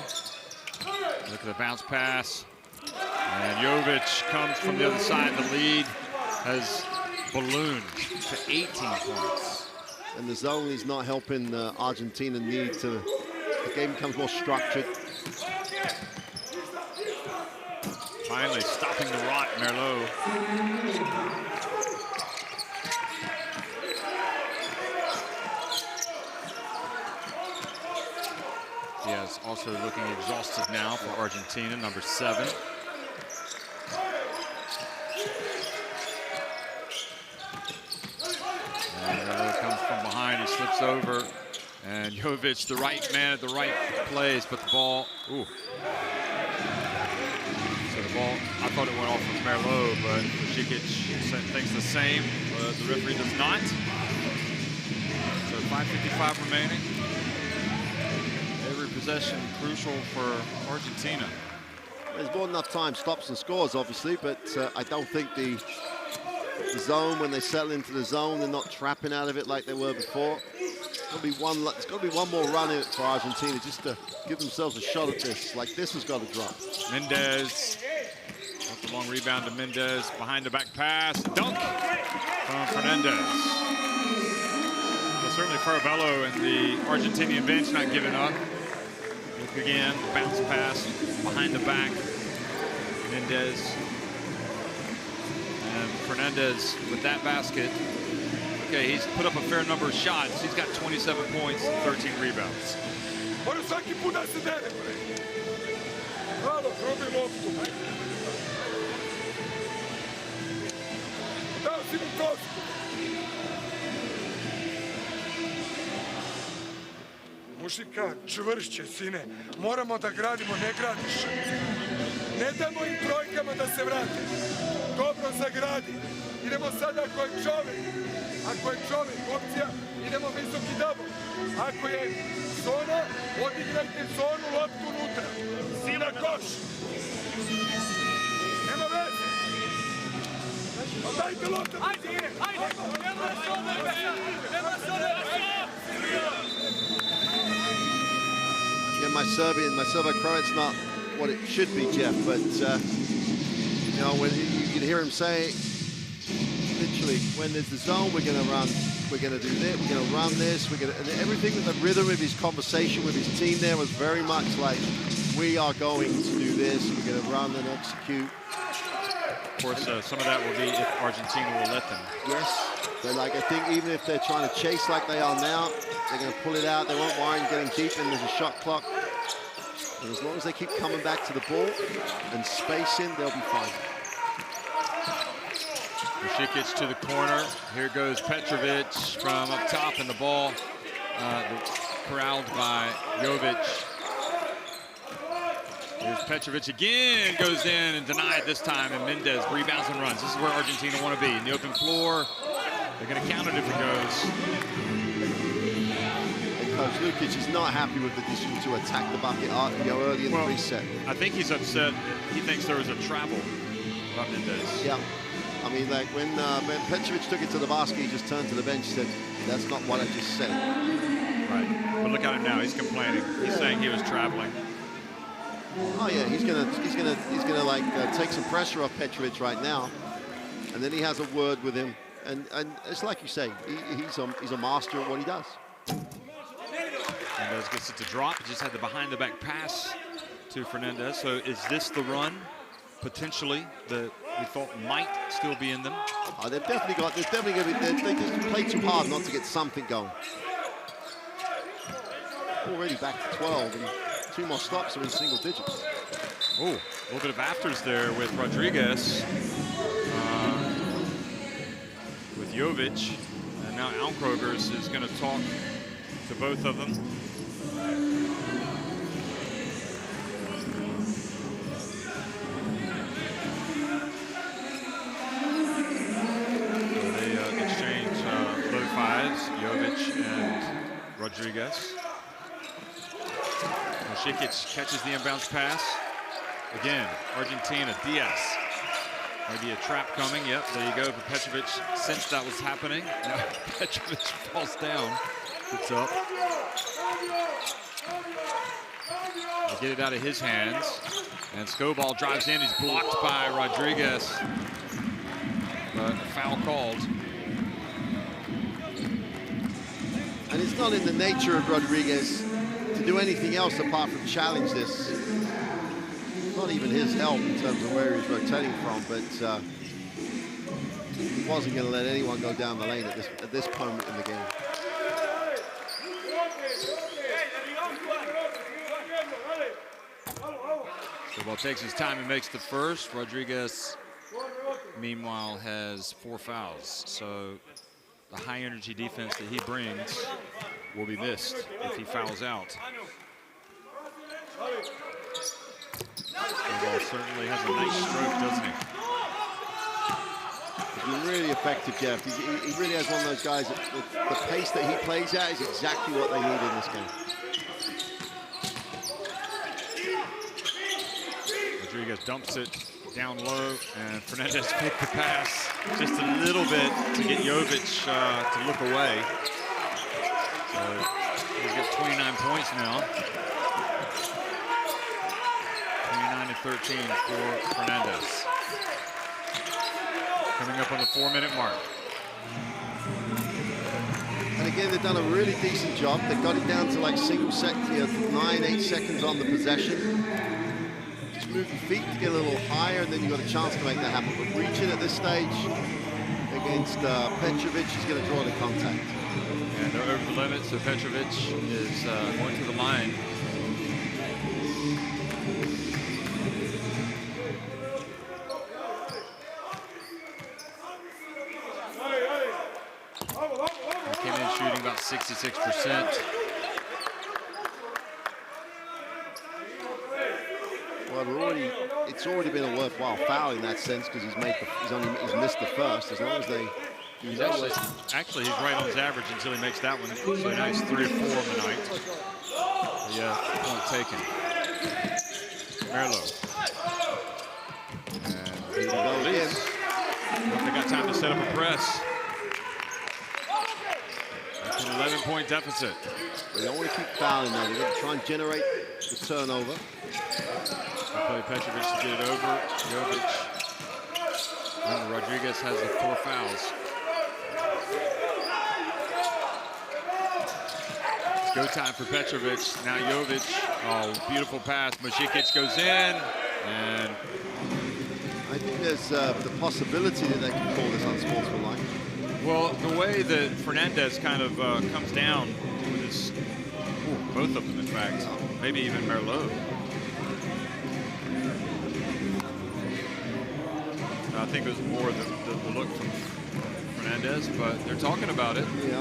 Look at the bounce pass. And Jovic comes from the other side. The lead has ballooned to 18 points. And the zone is not helping Argentina need to, the game becomes more structured. Finally stopping the rot, Merlot. Diaz also looking exhausted now for Argentina, number 7. And Merlot comes from behind, he slips over. And Jovic, the right man at the right place, but the ball, ooh. So the ball, I thought it went off of Merlot, but Šikic thinks the same. The referee does not. So 5:55 remaining. Every possession crucial for Argentina. There's more than enough time, stops and scores, obviously, but I don't think the zone, when they settle into the zone, they're not trapping out of it like they were before. There's got to be one more run in it for Argentina just to give themselves a shot at this. Like, this has got to drop. Mendez. That's a long rebound to Mendez. Behind the back pass. Dunk from Fernandez. Well, certainly Farabello and the Argentinian bench not giving up. Look again. Bounce pass behind the back. Mendez. And Fernandez with that basket. Okay, he's put up a fair number of shots. He's got 27 points and 13 rebounds. Mušika, čvršće, sine. Moramo da gradimo, ne gradiš. Ne damo im trojkama da se vrate. Dobro zagradi. Idemo sada ako je čovjek, opcija, idemo visoki double. Ako je zona, odigrajte zonu, loptu unutra. Si na koš. Nema veze. Dajte loptu. Ajde. Yeah, my Serbo-Croat's not what it should be, Jeff, but you know, when you can hear him say, literally, when there's the zone, we're going to run, we're going to do this, we're going to run this, and everything with the rhythm of his conversation with his team there was very much like, we are going to do this, we're going to run and execute. Of course, some of that will be if Argentina will let them. Yes, but like I think even if they're trying to chase like they are now, they're going to pull it out. They won't worry getting deep, and there's a shot clock. And as long as they keep coming back to the ball and spacing, they'll be fine. Šikic to the corner. Here goes Petrovic from up top, and the ball corralled by Jovic. Here's Petrovic again, goes in and denied this time, and Mendez rebounds and runs. This is where Argentina want to be. In the open floor, they're going to count it if it goes. And Coach Lukic is not happy with the decision to attack the bucket early in the reset. I think he's upset. He thinks there was a travel by Mendez. Yeah. I mean, like when Petrovic took it to the basket, he just turned to the bench and said, "That's not what I just said." Right. But look at him now. He's complaining. He's saying he was traveling. Oh yeah, he's gonna like take some pressure off Petrovic right now, and then he has a word with him, and it's like you say, he's a master at what he does. Mendez gets it to drop. He just had the behind-the-back pass to Fernandez. So is this the run potentially that we thought might still be in them? Oh, they've definitely got. There's definitely going to be. They just play too hard not to get something going. Already back to 12. And 2 more stops are in single digits. Oh, a little bit of afters there with Rodriguez, with Jovic, and now Almkrogers is going to talk to both of them. So they exchange low fives, Jovic and Rodriguez. Šikic catches the inbounds pass. Again, Argentina, Diaz. Maybe a trap coming. Yep, there you go. But Petrovic sensed that was happening. Now Petrovic falls down. Gets up. They get it out of his hands. And Skobal drives in. He's blocked by Rodriguez. But a foul called. And it's not in the nature of Rodriguez to do anything else apart from challenge this. Not even his help in terms of where he's rotating from, but he wasn't going to let anyone go down the lane at this moment in the game. Skobal takes his time and makes the first. Rodriguez, meanwhile, has 4 fouls. So the high energy defense that he brings will be missed if he fouls out. Skobal certainly has a nice stroke, doesn't he? He's been really effective, Jeff. He really has one of those guys that the pace that he plays at is exactly what they need in this game. Rodriguez dumps it down low, and Fernandez picked the pass just a little bit to get Jovic to look away. So he's got 29 points now. 29-13 for Fernandez. Coming up on the 4-minute mark. And again, they've done a really decent job. They got it down to like single set, 9-8 seconds on the possession. Just move your feet to get a little higher, and then you've got a chance to make that happen. But reaching at this stage against Petrovic is going to draw the contact. And they're over the limit, so Petrovic is going to the line. He came in shooting about 66%. it's already been a worthwhile foul in that sense because he's missed the first. As long as they, he's actually he's right on his average until he makes that one. So now he's 3 or 4 on the night. Yeah, point taken. Merlo. And he goes in. They got time to set up a press. It's an 11-point deficit. They don't want to keep fouling now. They're going to try and generate the turnover. Play Petrovic to get it over. Jovic. And Rodriguez has the 4 fouls. It's go time for Petrovic. Now Jovic. Oh, beautiful pass. Mušikić goes in. And I think there's the possibility that they can call this unsportsmanlike. well, the way that Fernandez kind of comes down with his, both of them, in fact, maybe even Merlot. I think it was more the look from Fernandez, but they're talking about it. Yeah,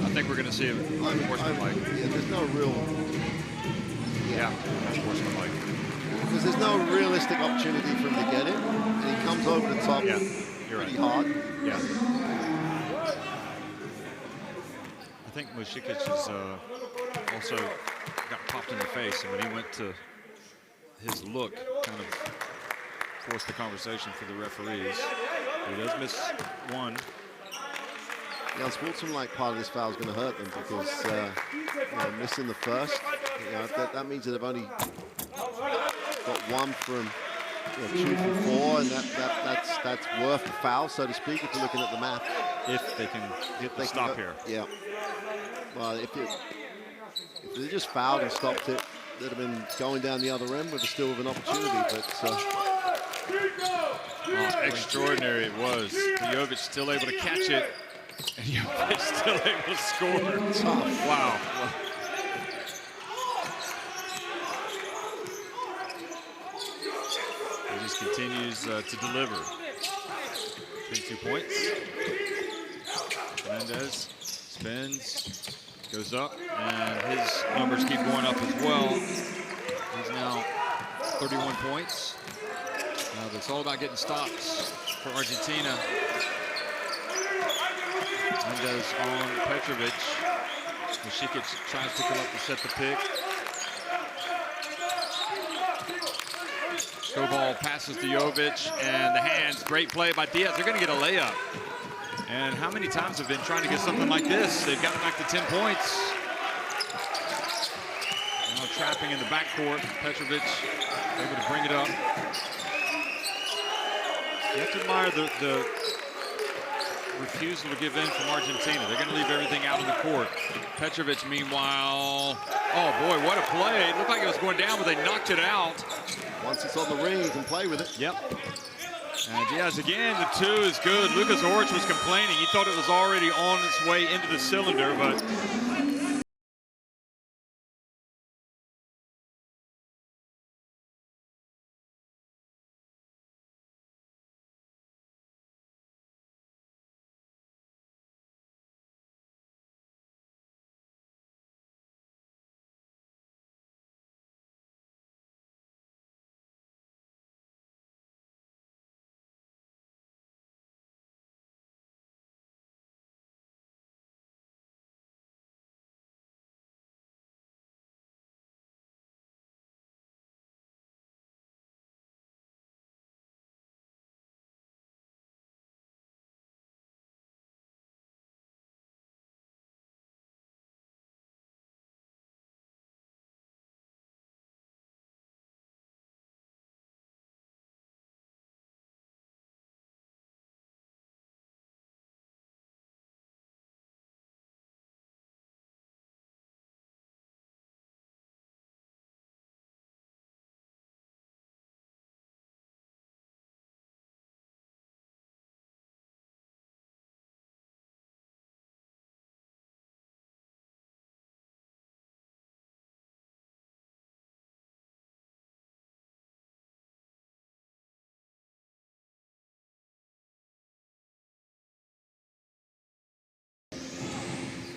I think we're going to see it unsportsmanlike. Yeah, there's no real. Yeah, unsportsmanlike. Because there's no realistic opportunity for him to get it, and he comes over the top pretty hard. Yeah. I think Mušikić has also got popped in the face, and when he went to his look, kind of forced the conversation for the referees. He does miss one. The unsportsmanlike part of this foul is going to hurt them because missing the first, that means that they've only got 1 from 2 from 4, and that's worth the foul, so to speak, if you're looking at the math. If they can get the stop here. Yeah. Well, if they just fouled and stopped it, they'd have been going down the other end with still an opportunity. But extraordinary it was. Jovic still able to catch it, and Jovic still able to score. Tough. Wow. He just continues to deliver. 22 points. Fernandez spins, goes up, and his numbers keep going up as well. He's now 31 points. It's all about getting stops for Argentina. Fernandez on Petrovic. Mušikić tries to come up to set the pick. Go ball passes to Jovic, and the hands. Great play by Diaz. They're going to get a layup. And how many times have been trying to get something like this? They've gotten back to 10 points. Now trapping in the backcourt. Petrovic able to bring it up. You have to admire the refusal to give in from Argentina. They're going to leave everything out on the court. Petrovic, meanwhile, oh boy, what a play. It looked like it was going down, but they knocked it out. Once it's on the ring, you can play with it. Yep. And Diaz again, the 2 is good. Lucas Orich was complaining. He thought it was already on its way into the cylinder, but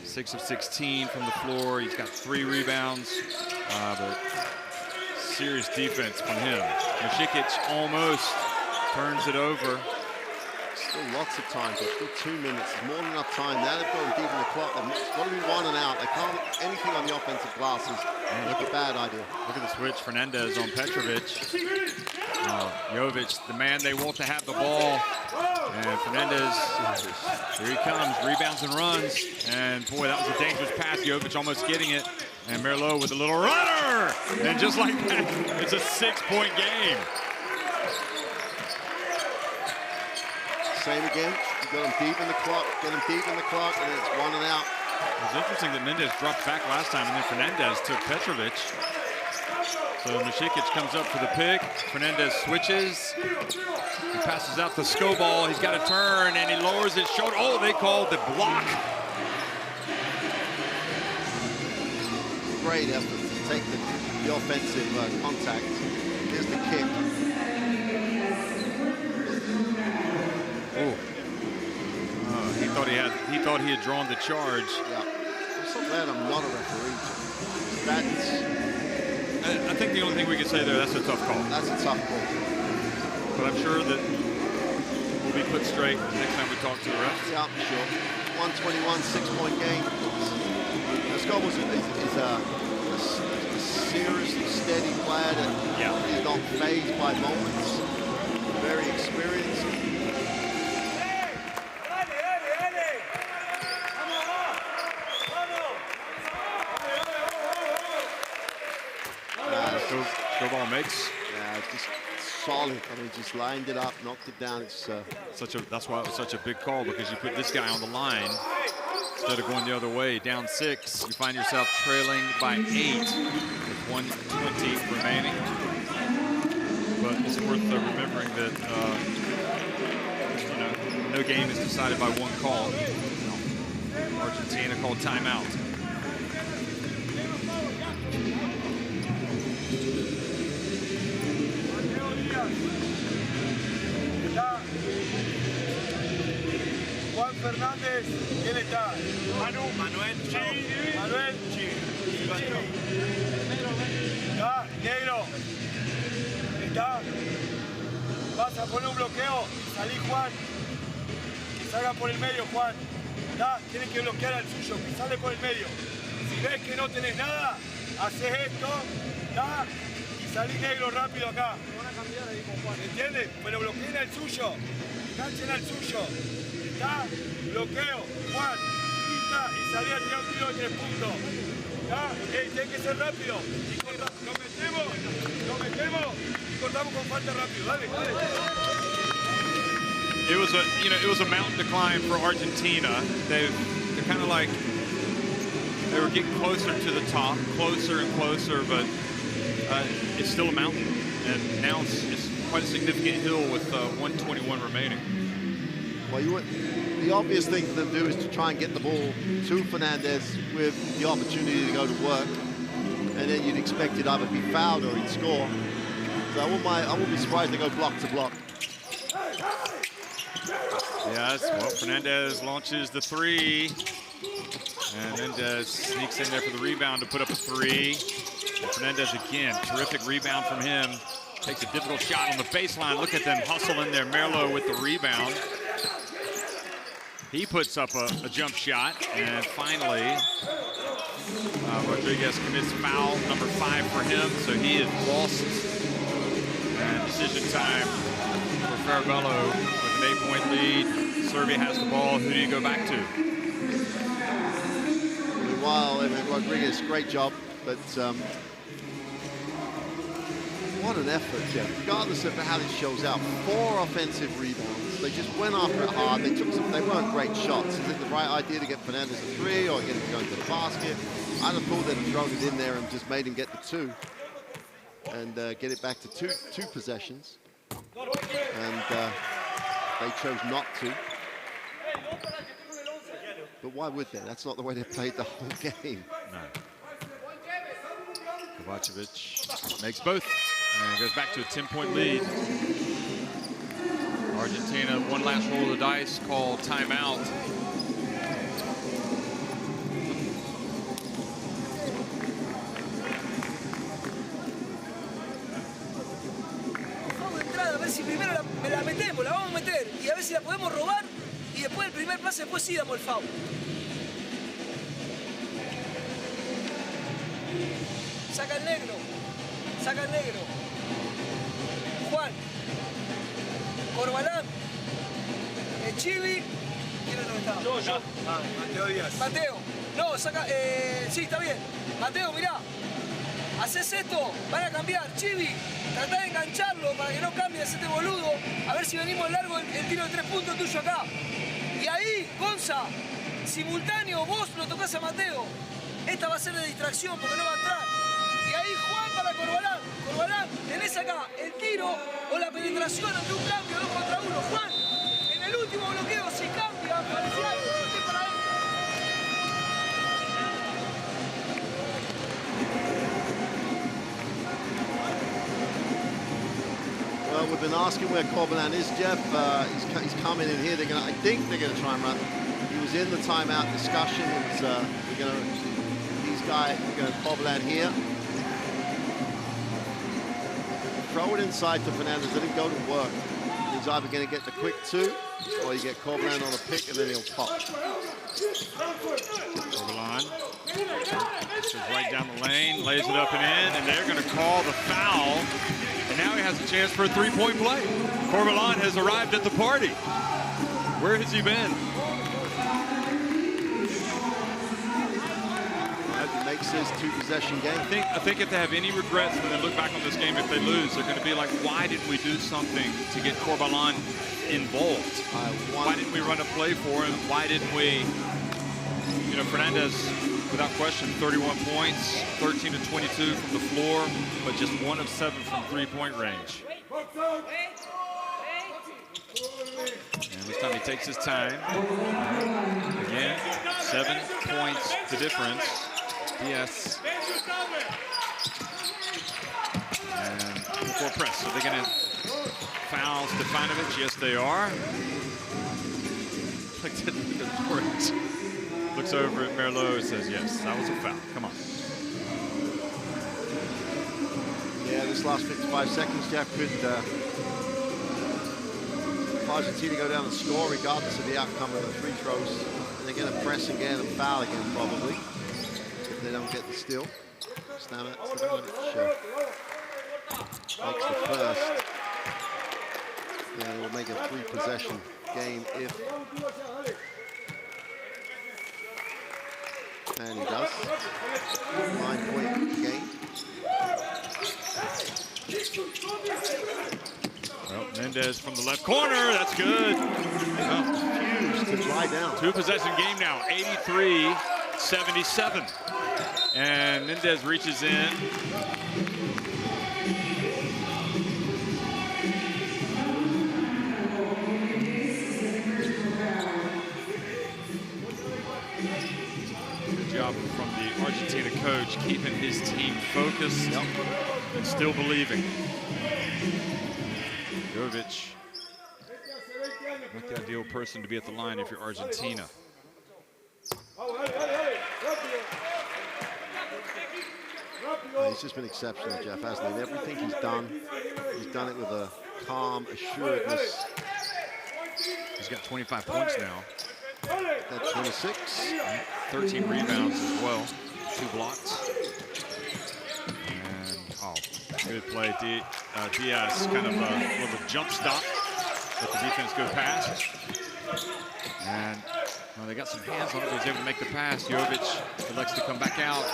,6 of 16 from the floor. He's got 3 rebounds, but serious defense from him. Masikic almost turns it over. Still lots of time. There's still 2 minutes. There's more than enough time. Now they've gone deep in the clock. It's got to be 1 and out. They can't anything on the offensive glasses. Look a bad idea. Look at the switch. Fernandez on Petrovic. Jovic, the man they want to have the ball. And Fernandez, here he comes, rebounds and runs. And boy, that was a dangerous pass. Jovic almost getting it. And Merlot with a little runner. And just like that, it's a 6-point game. Same again. You got them deep in the clock, get them deep in the clock, and it's 1 and out. It was interesting that Mendez dropped back last time, and then Fernandez took Petrovic. So Masikic comes up for the pick. Fernandez switches. He passes out the Skobal. He's got a turn, and he lowers his shoulder. Oh, they called the block. Great effort to take the offensive contact. Here's the kick. He thought he had drawn the charge. Yeah. I'm so glad I'm not a referee. I think the only thing we can say there, that's a tough call. That's a tough call. But I'm sure that we'll be put straight next time we talk to the refs. Yeah, sure. 121, 6-point game. Scott is a seriously steady player that is not fazed by moments. Very experienced. Skobal makes. Yeah, just solid. I mean, just lined it up, knocked it down. It's that's why it was such a big call, because you put this guy on the line instead of going the other way. Down 6, you find yourself trailing by 8 with 1:20 remaining. But it's worth remembering that no game is decided by one call. Argentina called timeout. Juan Fernández, ¿quién está? Manuel, ¿está? Negro, ¿está? Vas a poner un bloqueo, salí Juan, que salga por el medio Juan, ¿está? Tienes que bloquear al suyo, que sale por el medio. Si ves que no tenés nada, haces esto, ¿está? Y salí negro rápido acá. ¿Entiendes? Pero bloqueen al suyo, enganchen al suyo. ¿Está? Bloqueo, Juan, quita y salí a tirar un tiro de 3 puntos. ¿Está? Tiene que ser rápido. Y lo metemos y cortamos con falta rápido. Dale, dale. It was a mountain to climb for Argentina. They're kind of like they were getting closer to the top, closer and closer, but it's still a mountain. And now it's quite a significant hill with 1:21 remaining. Well, the obvious thing for them to do is to try and get the ball to Fernandez with the opportunity to go to work, and then you'd expect it either be fouled or he'd score. So I wouldn't be surprised to go block to block. Yes, well, Fernandez launches the 3, and Mendez sneaks in there for the rebound to put up a 3. And Fernandez again, terrific rebound from him. Takes a difficult shot on the baseline. Look at them hustle in there. Merlot with the rebound. He puts up a jump shot, and finally, Rodriguez commits foul number 5 for him, so he is lost. And decision time for Farabello with an 8-point lead. Serbia has the ball. Who do you go back to? Meanwhile, Rodriguez, great job, but what an effort, Jeff. Regardless of how this shows out, 4 offensive rebounds. They just went after it hard. They weren't great shots. Is it the right idea to get Fernandez a 3 or get him going to the basket? I'd have thought they'd have thrown it in there and just made him get the 2 and get it back to two possessions. And they chose not to. But why would they? That's not the way they played the whole game. No. Kovacevic makes both and goes back to a 10-point lead. Argentina, one last roll of the dice, called timeout. si la podemos robar y después el primer pase, después sí damos el foul. Saca el negro. Saca el negro. Juan. Corbalán. El Chibi. ¿Quién es donde está? Yo. Mateo Díaz. Mateo. No, saca. Sí, está bien. Mateo, mirá. Haces esto, van a cambiar. Chibi, tratá de engancharlo para que no cambie, hacete boludo. A ver si venimos largo el tiro de 3 puntos tuyo acá. Y ahí, Gonza, simultáneo, vos lo tocás a Mateo. Esta va a ser de distracción porque no va a entrar. Y ahí Juan para Corbalán. Corbalán, tenés acá el tiro o la penetración ante un cambio 2 contra 1. Juan, en el último bloqueo si cambia, parecía algo para él. Well, we've been asking where Corbalán is, Jeff. He's coming in here. I think they're going to try and run. He was in the timeout discussion. We're going to Corbalán here. Throw it inside to Fernandez. Let him go to work. He's either going to get the quick 2, or you get Corbalán on a pick, and then he'll pop. Corbalán goes right down the lane, lays it up and in, and they're going to call the foul. And now he has a chance for a 3-point play. Corbalán has arrived at the party. Where has he been? It makes his 2-possession game. I think if they have any regrets when they look back on this game, if they lose, they're going to be like, why didn't we do something to get Corbalán involved? Why didn't we run a play for him? Why didn't we? You know, Fernandez, without question, 31 points, 13 to 22 from the floor, but just 1 of 7 from 3-point range. And this time he takes his time. Again, 7 points the difference. Yes. And full press. So they're going to foul Stefanovic. Yes, they are. Looks over at Merlot and says, yes, that was a foul. Come on. Yeah, this last 55 seconds, Jeff, could Argentina go down and score regardless of the outcome of the free throws. They're going to press again and foul again, probably, if they don't get the steal. Stefanovic makes the first. Yeah, we'll make a 3-possession game if... And he does. 9-point game. Well, Mendez from the left corner. That's good. Refused to lie down. 2-possession game now. 83-77. And Mendez reaches in. Job from the Argentina coach, keeping his team focused and still believing. Jovic, not the ideal person to be at the line if you're Argentina. He's just been exceptional, Jeff, hasn't he? In everything he's done it with a calm assuredness. He's got 25 points now. That's 26. 13 rebounds as well. 2 blocks. And, good play. Diaz kind of a little jump stop. Let the defense go past. And they got some hands on it. He was able to make the pass. Jovic elects to come back out.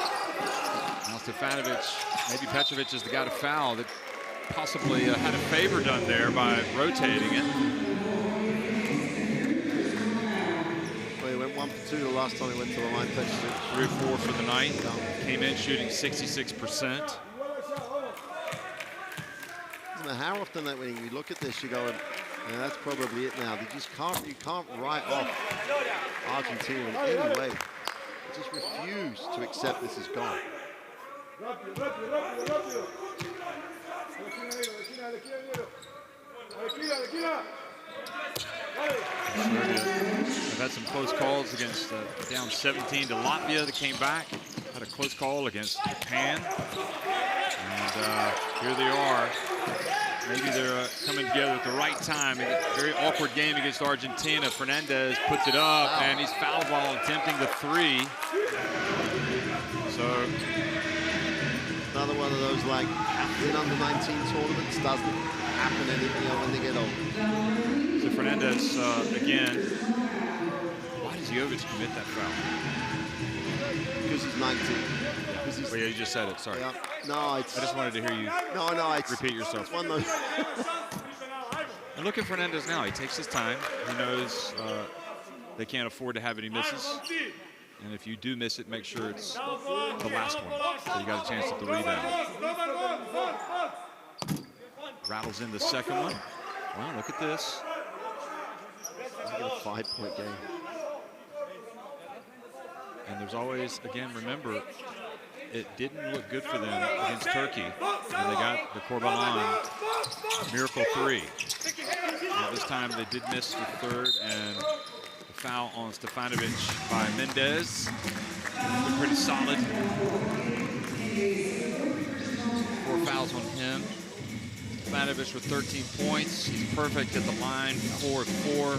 Now Stefanovic, maybe Petrovic is the guy to foul that possibly had a favor done there by rotating it. 1 for 2 the last time he went to the line. 3 or 4 for the night. Came in shooting 66%. How often that when you look at this, you go, yeah, that's probably it now. You can't write off Argentina in any way. They just refuse to accept this is gone. They've had some close calls against down 17 to Latvia that came back. Had a close call against Japan. And here they are. Maybe they're coming together at the right time. In a very awkward game against Argentina. Fernandez puts it up, and he's fouled while attempting the three. So another one of those like in under-19 tournaments doesn't happen when they get old. So Fernandez again. Why does Jovic commit that foul? Because he's 19. Oh, yeah, you just said it. Sorry. Yeah. No, I just wanted to hear you. Repeat yourself. It's one of those. And look at Fernandez now. He takes his time. He knows they can't afford to have any misses. And if you do miss it, make sure it's the last one, so you got a chance at the rebound. Rattles in the second one. Wow, look at this. Get a 5-point game. And there's always, again, remember, it didn't look good for them against Turkey. And they got the Corbalan miracle three. And this time they did miss the third, and the foul on Stefanovic by Mendez. Been pretty solid. 4 fouls on him. Stefanovic with 13 points. He's perfect at the line, 4 of 4.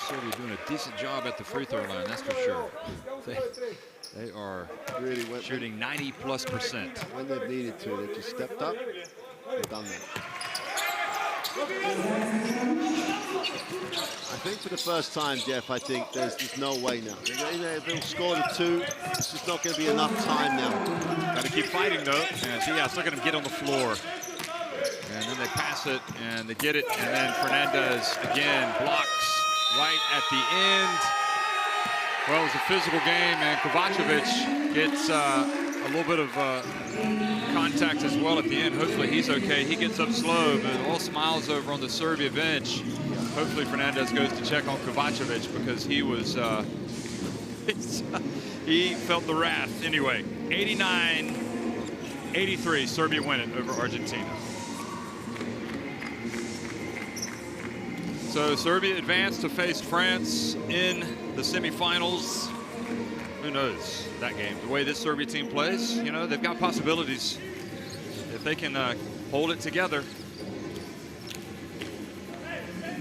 Serbia doing a decent job at the free throw line, that's for sure. They are really shooting 90+%. When they've needed to, they've just stepped up. They've done that. I think for the first time, Jeff, I think there's just no way now. They'll score the 2. It's just not going to be enough time now. Got to keep fighting, though. And see, yeah, look at him get on the floor. And then they pass it, and they get it. And then Fernandez, again, blocks right at the end. Well, it was a physical game, and Kovacevic gets a little bit of contact as well at the end. Hopefully he's okay. He gets up slow, but all smiles over on the Serbia bench. Hopefully Fernandez goes to check on Kovacevic because he was, he felt the wrath. Anyway, 89-83, Serbia win it over Argentina. So Serbia advanced to face France in the semifinals. Who knows that game? The way this Serbia team plays, you know, they've got possibilities if they can hold it together.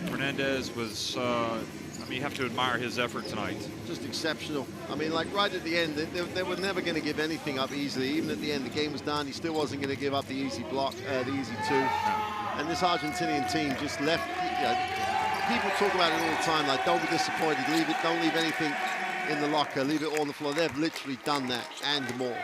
Fernandez was, I mean, you have to admire his effort tonight. Just exceptional. I mean, like right at the end, they were never going to give anything up easily. Even at the end, the game was done. He still wasn't going to give up the easy block, the easy 2. And this Argentinian team just left, people talk about it all the time, like, don't be disappointed, leave it, don't leave anything in the locker, leave it all on the floor. They've literally done that and more.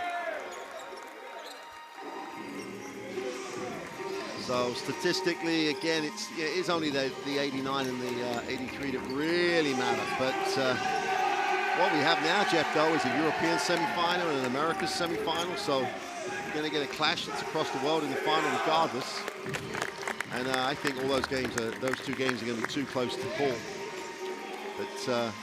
So statistically, again, it is only the 89 and the 83 that really matter. But what we have now, Jeff, though, is a European semifinal and an America's semifinal. So you're going to get a clash that's across the world in the final regardless. And I think all those games, those 2 games are going to be too close to call. But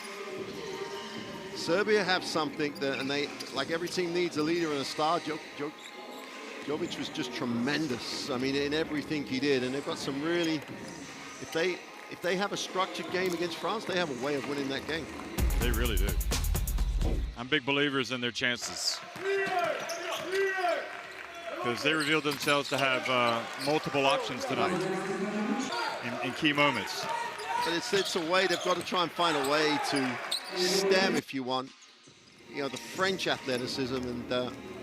Serbia have something that, and they, like every team needs a leader and a star. Jovic was just tremendous. I mean, in everything he did, and they've got some really. If they have a structured game against France, they have a way of winning that game. They really do. I'm big believers in their chances, because they revealed themselves to have multiple options tonight in key moments. But it's a way, they've got to try and find a way to stem, if you want, you know, the French athleticism and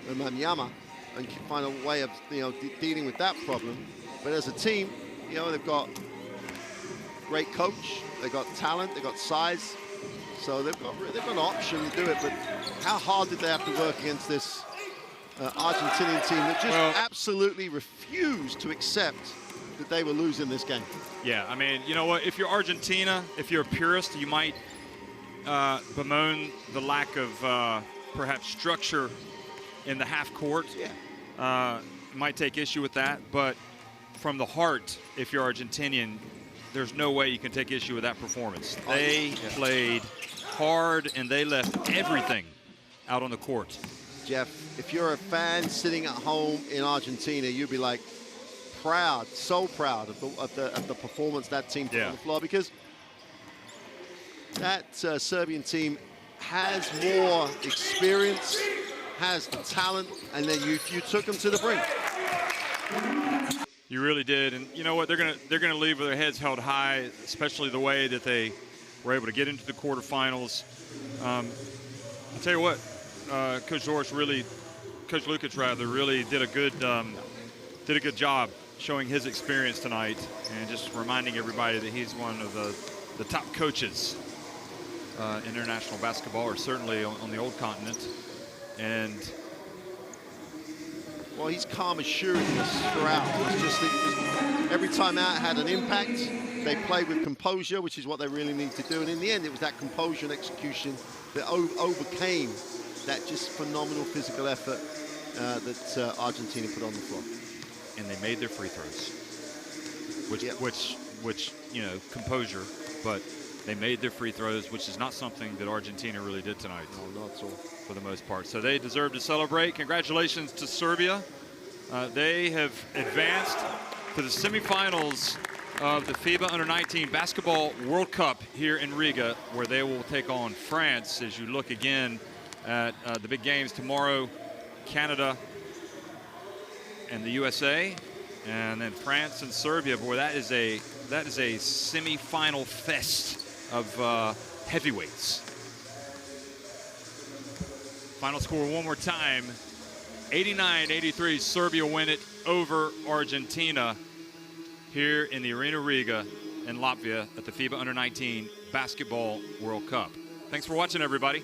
Manyama, and find a way of, you know, dealing with that problem. But as a team, you know, they've got great coach, they've got talent, they've got size, so they've got an option to do it. But how hard did they have to work against this Argentinian team that just absolutely refused to accept that they were losing this game? Yeah, I mean, you know what? If you're Argentina, if you're a purist, you might bemoan the lack of perhaps structure in the half court. Yeah. Might take issue with that, but from the heart, if you're Argentinian, there's no way you can take issue with that performance. They played hard, and they left everything out on the court. Jeff, if you're a fan sitting at home in Argentina, you'd be like proud, so proud of the performance that team put on the floor, because That Serbian team has more experience, has the talent, and then you took them to the brink. You really did, and you know what? They're gonna leave with their heads held high, especially the way that they were able to get into the quarterfinals. I'll tell you what, Coach Lukic really did a good job showing his experience tonight, and just reminding everybody that he's one of the top coaches in international basketball, or certainly on the old continent. And well, he's calm assuredness throughout. It's just every time out had an impact. They played with composure, which is what they really need to do. And in the end, it was that composure and execution that overcame that just phenomenal physical effort that Argentina put on the floor. And they made their free throws, which you know, composure, but they made their free throws, which is not something that Argentina really did tonight. No, not at all. For the most part. So they deserve to celebrate. Congratulations to Serbia. They have advanced to the semifinals of the FIBA U19 Basketball World Cup here in Riga, where they will take on France. As you look again at the big games tomorrow, Canada and the USA, and then France and Serbia. Boy, that is a semifinal fest of heavyweights. Final score one more time, 89-83, Serbia win it over Argentina here in the Arena Riga in Latvia at the FIBA U19 Basketball World Cup. Thanks for watching, everybody.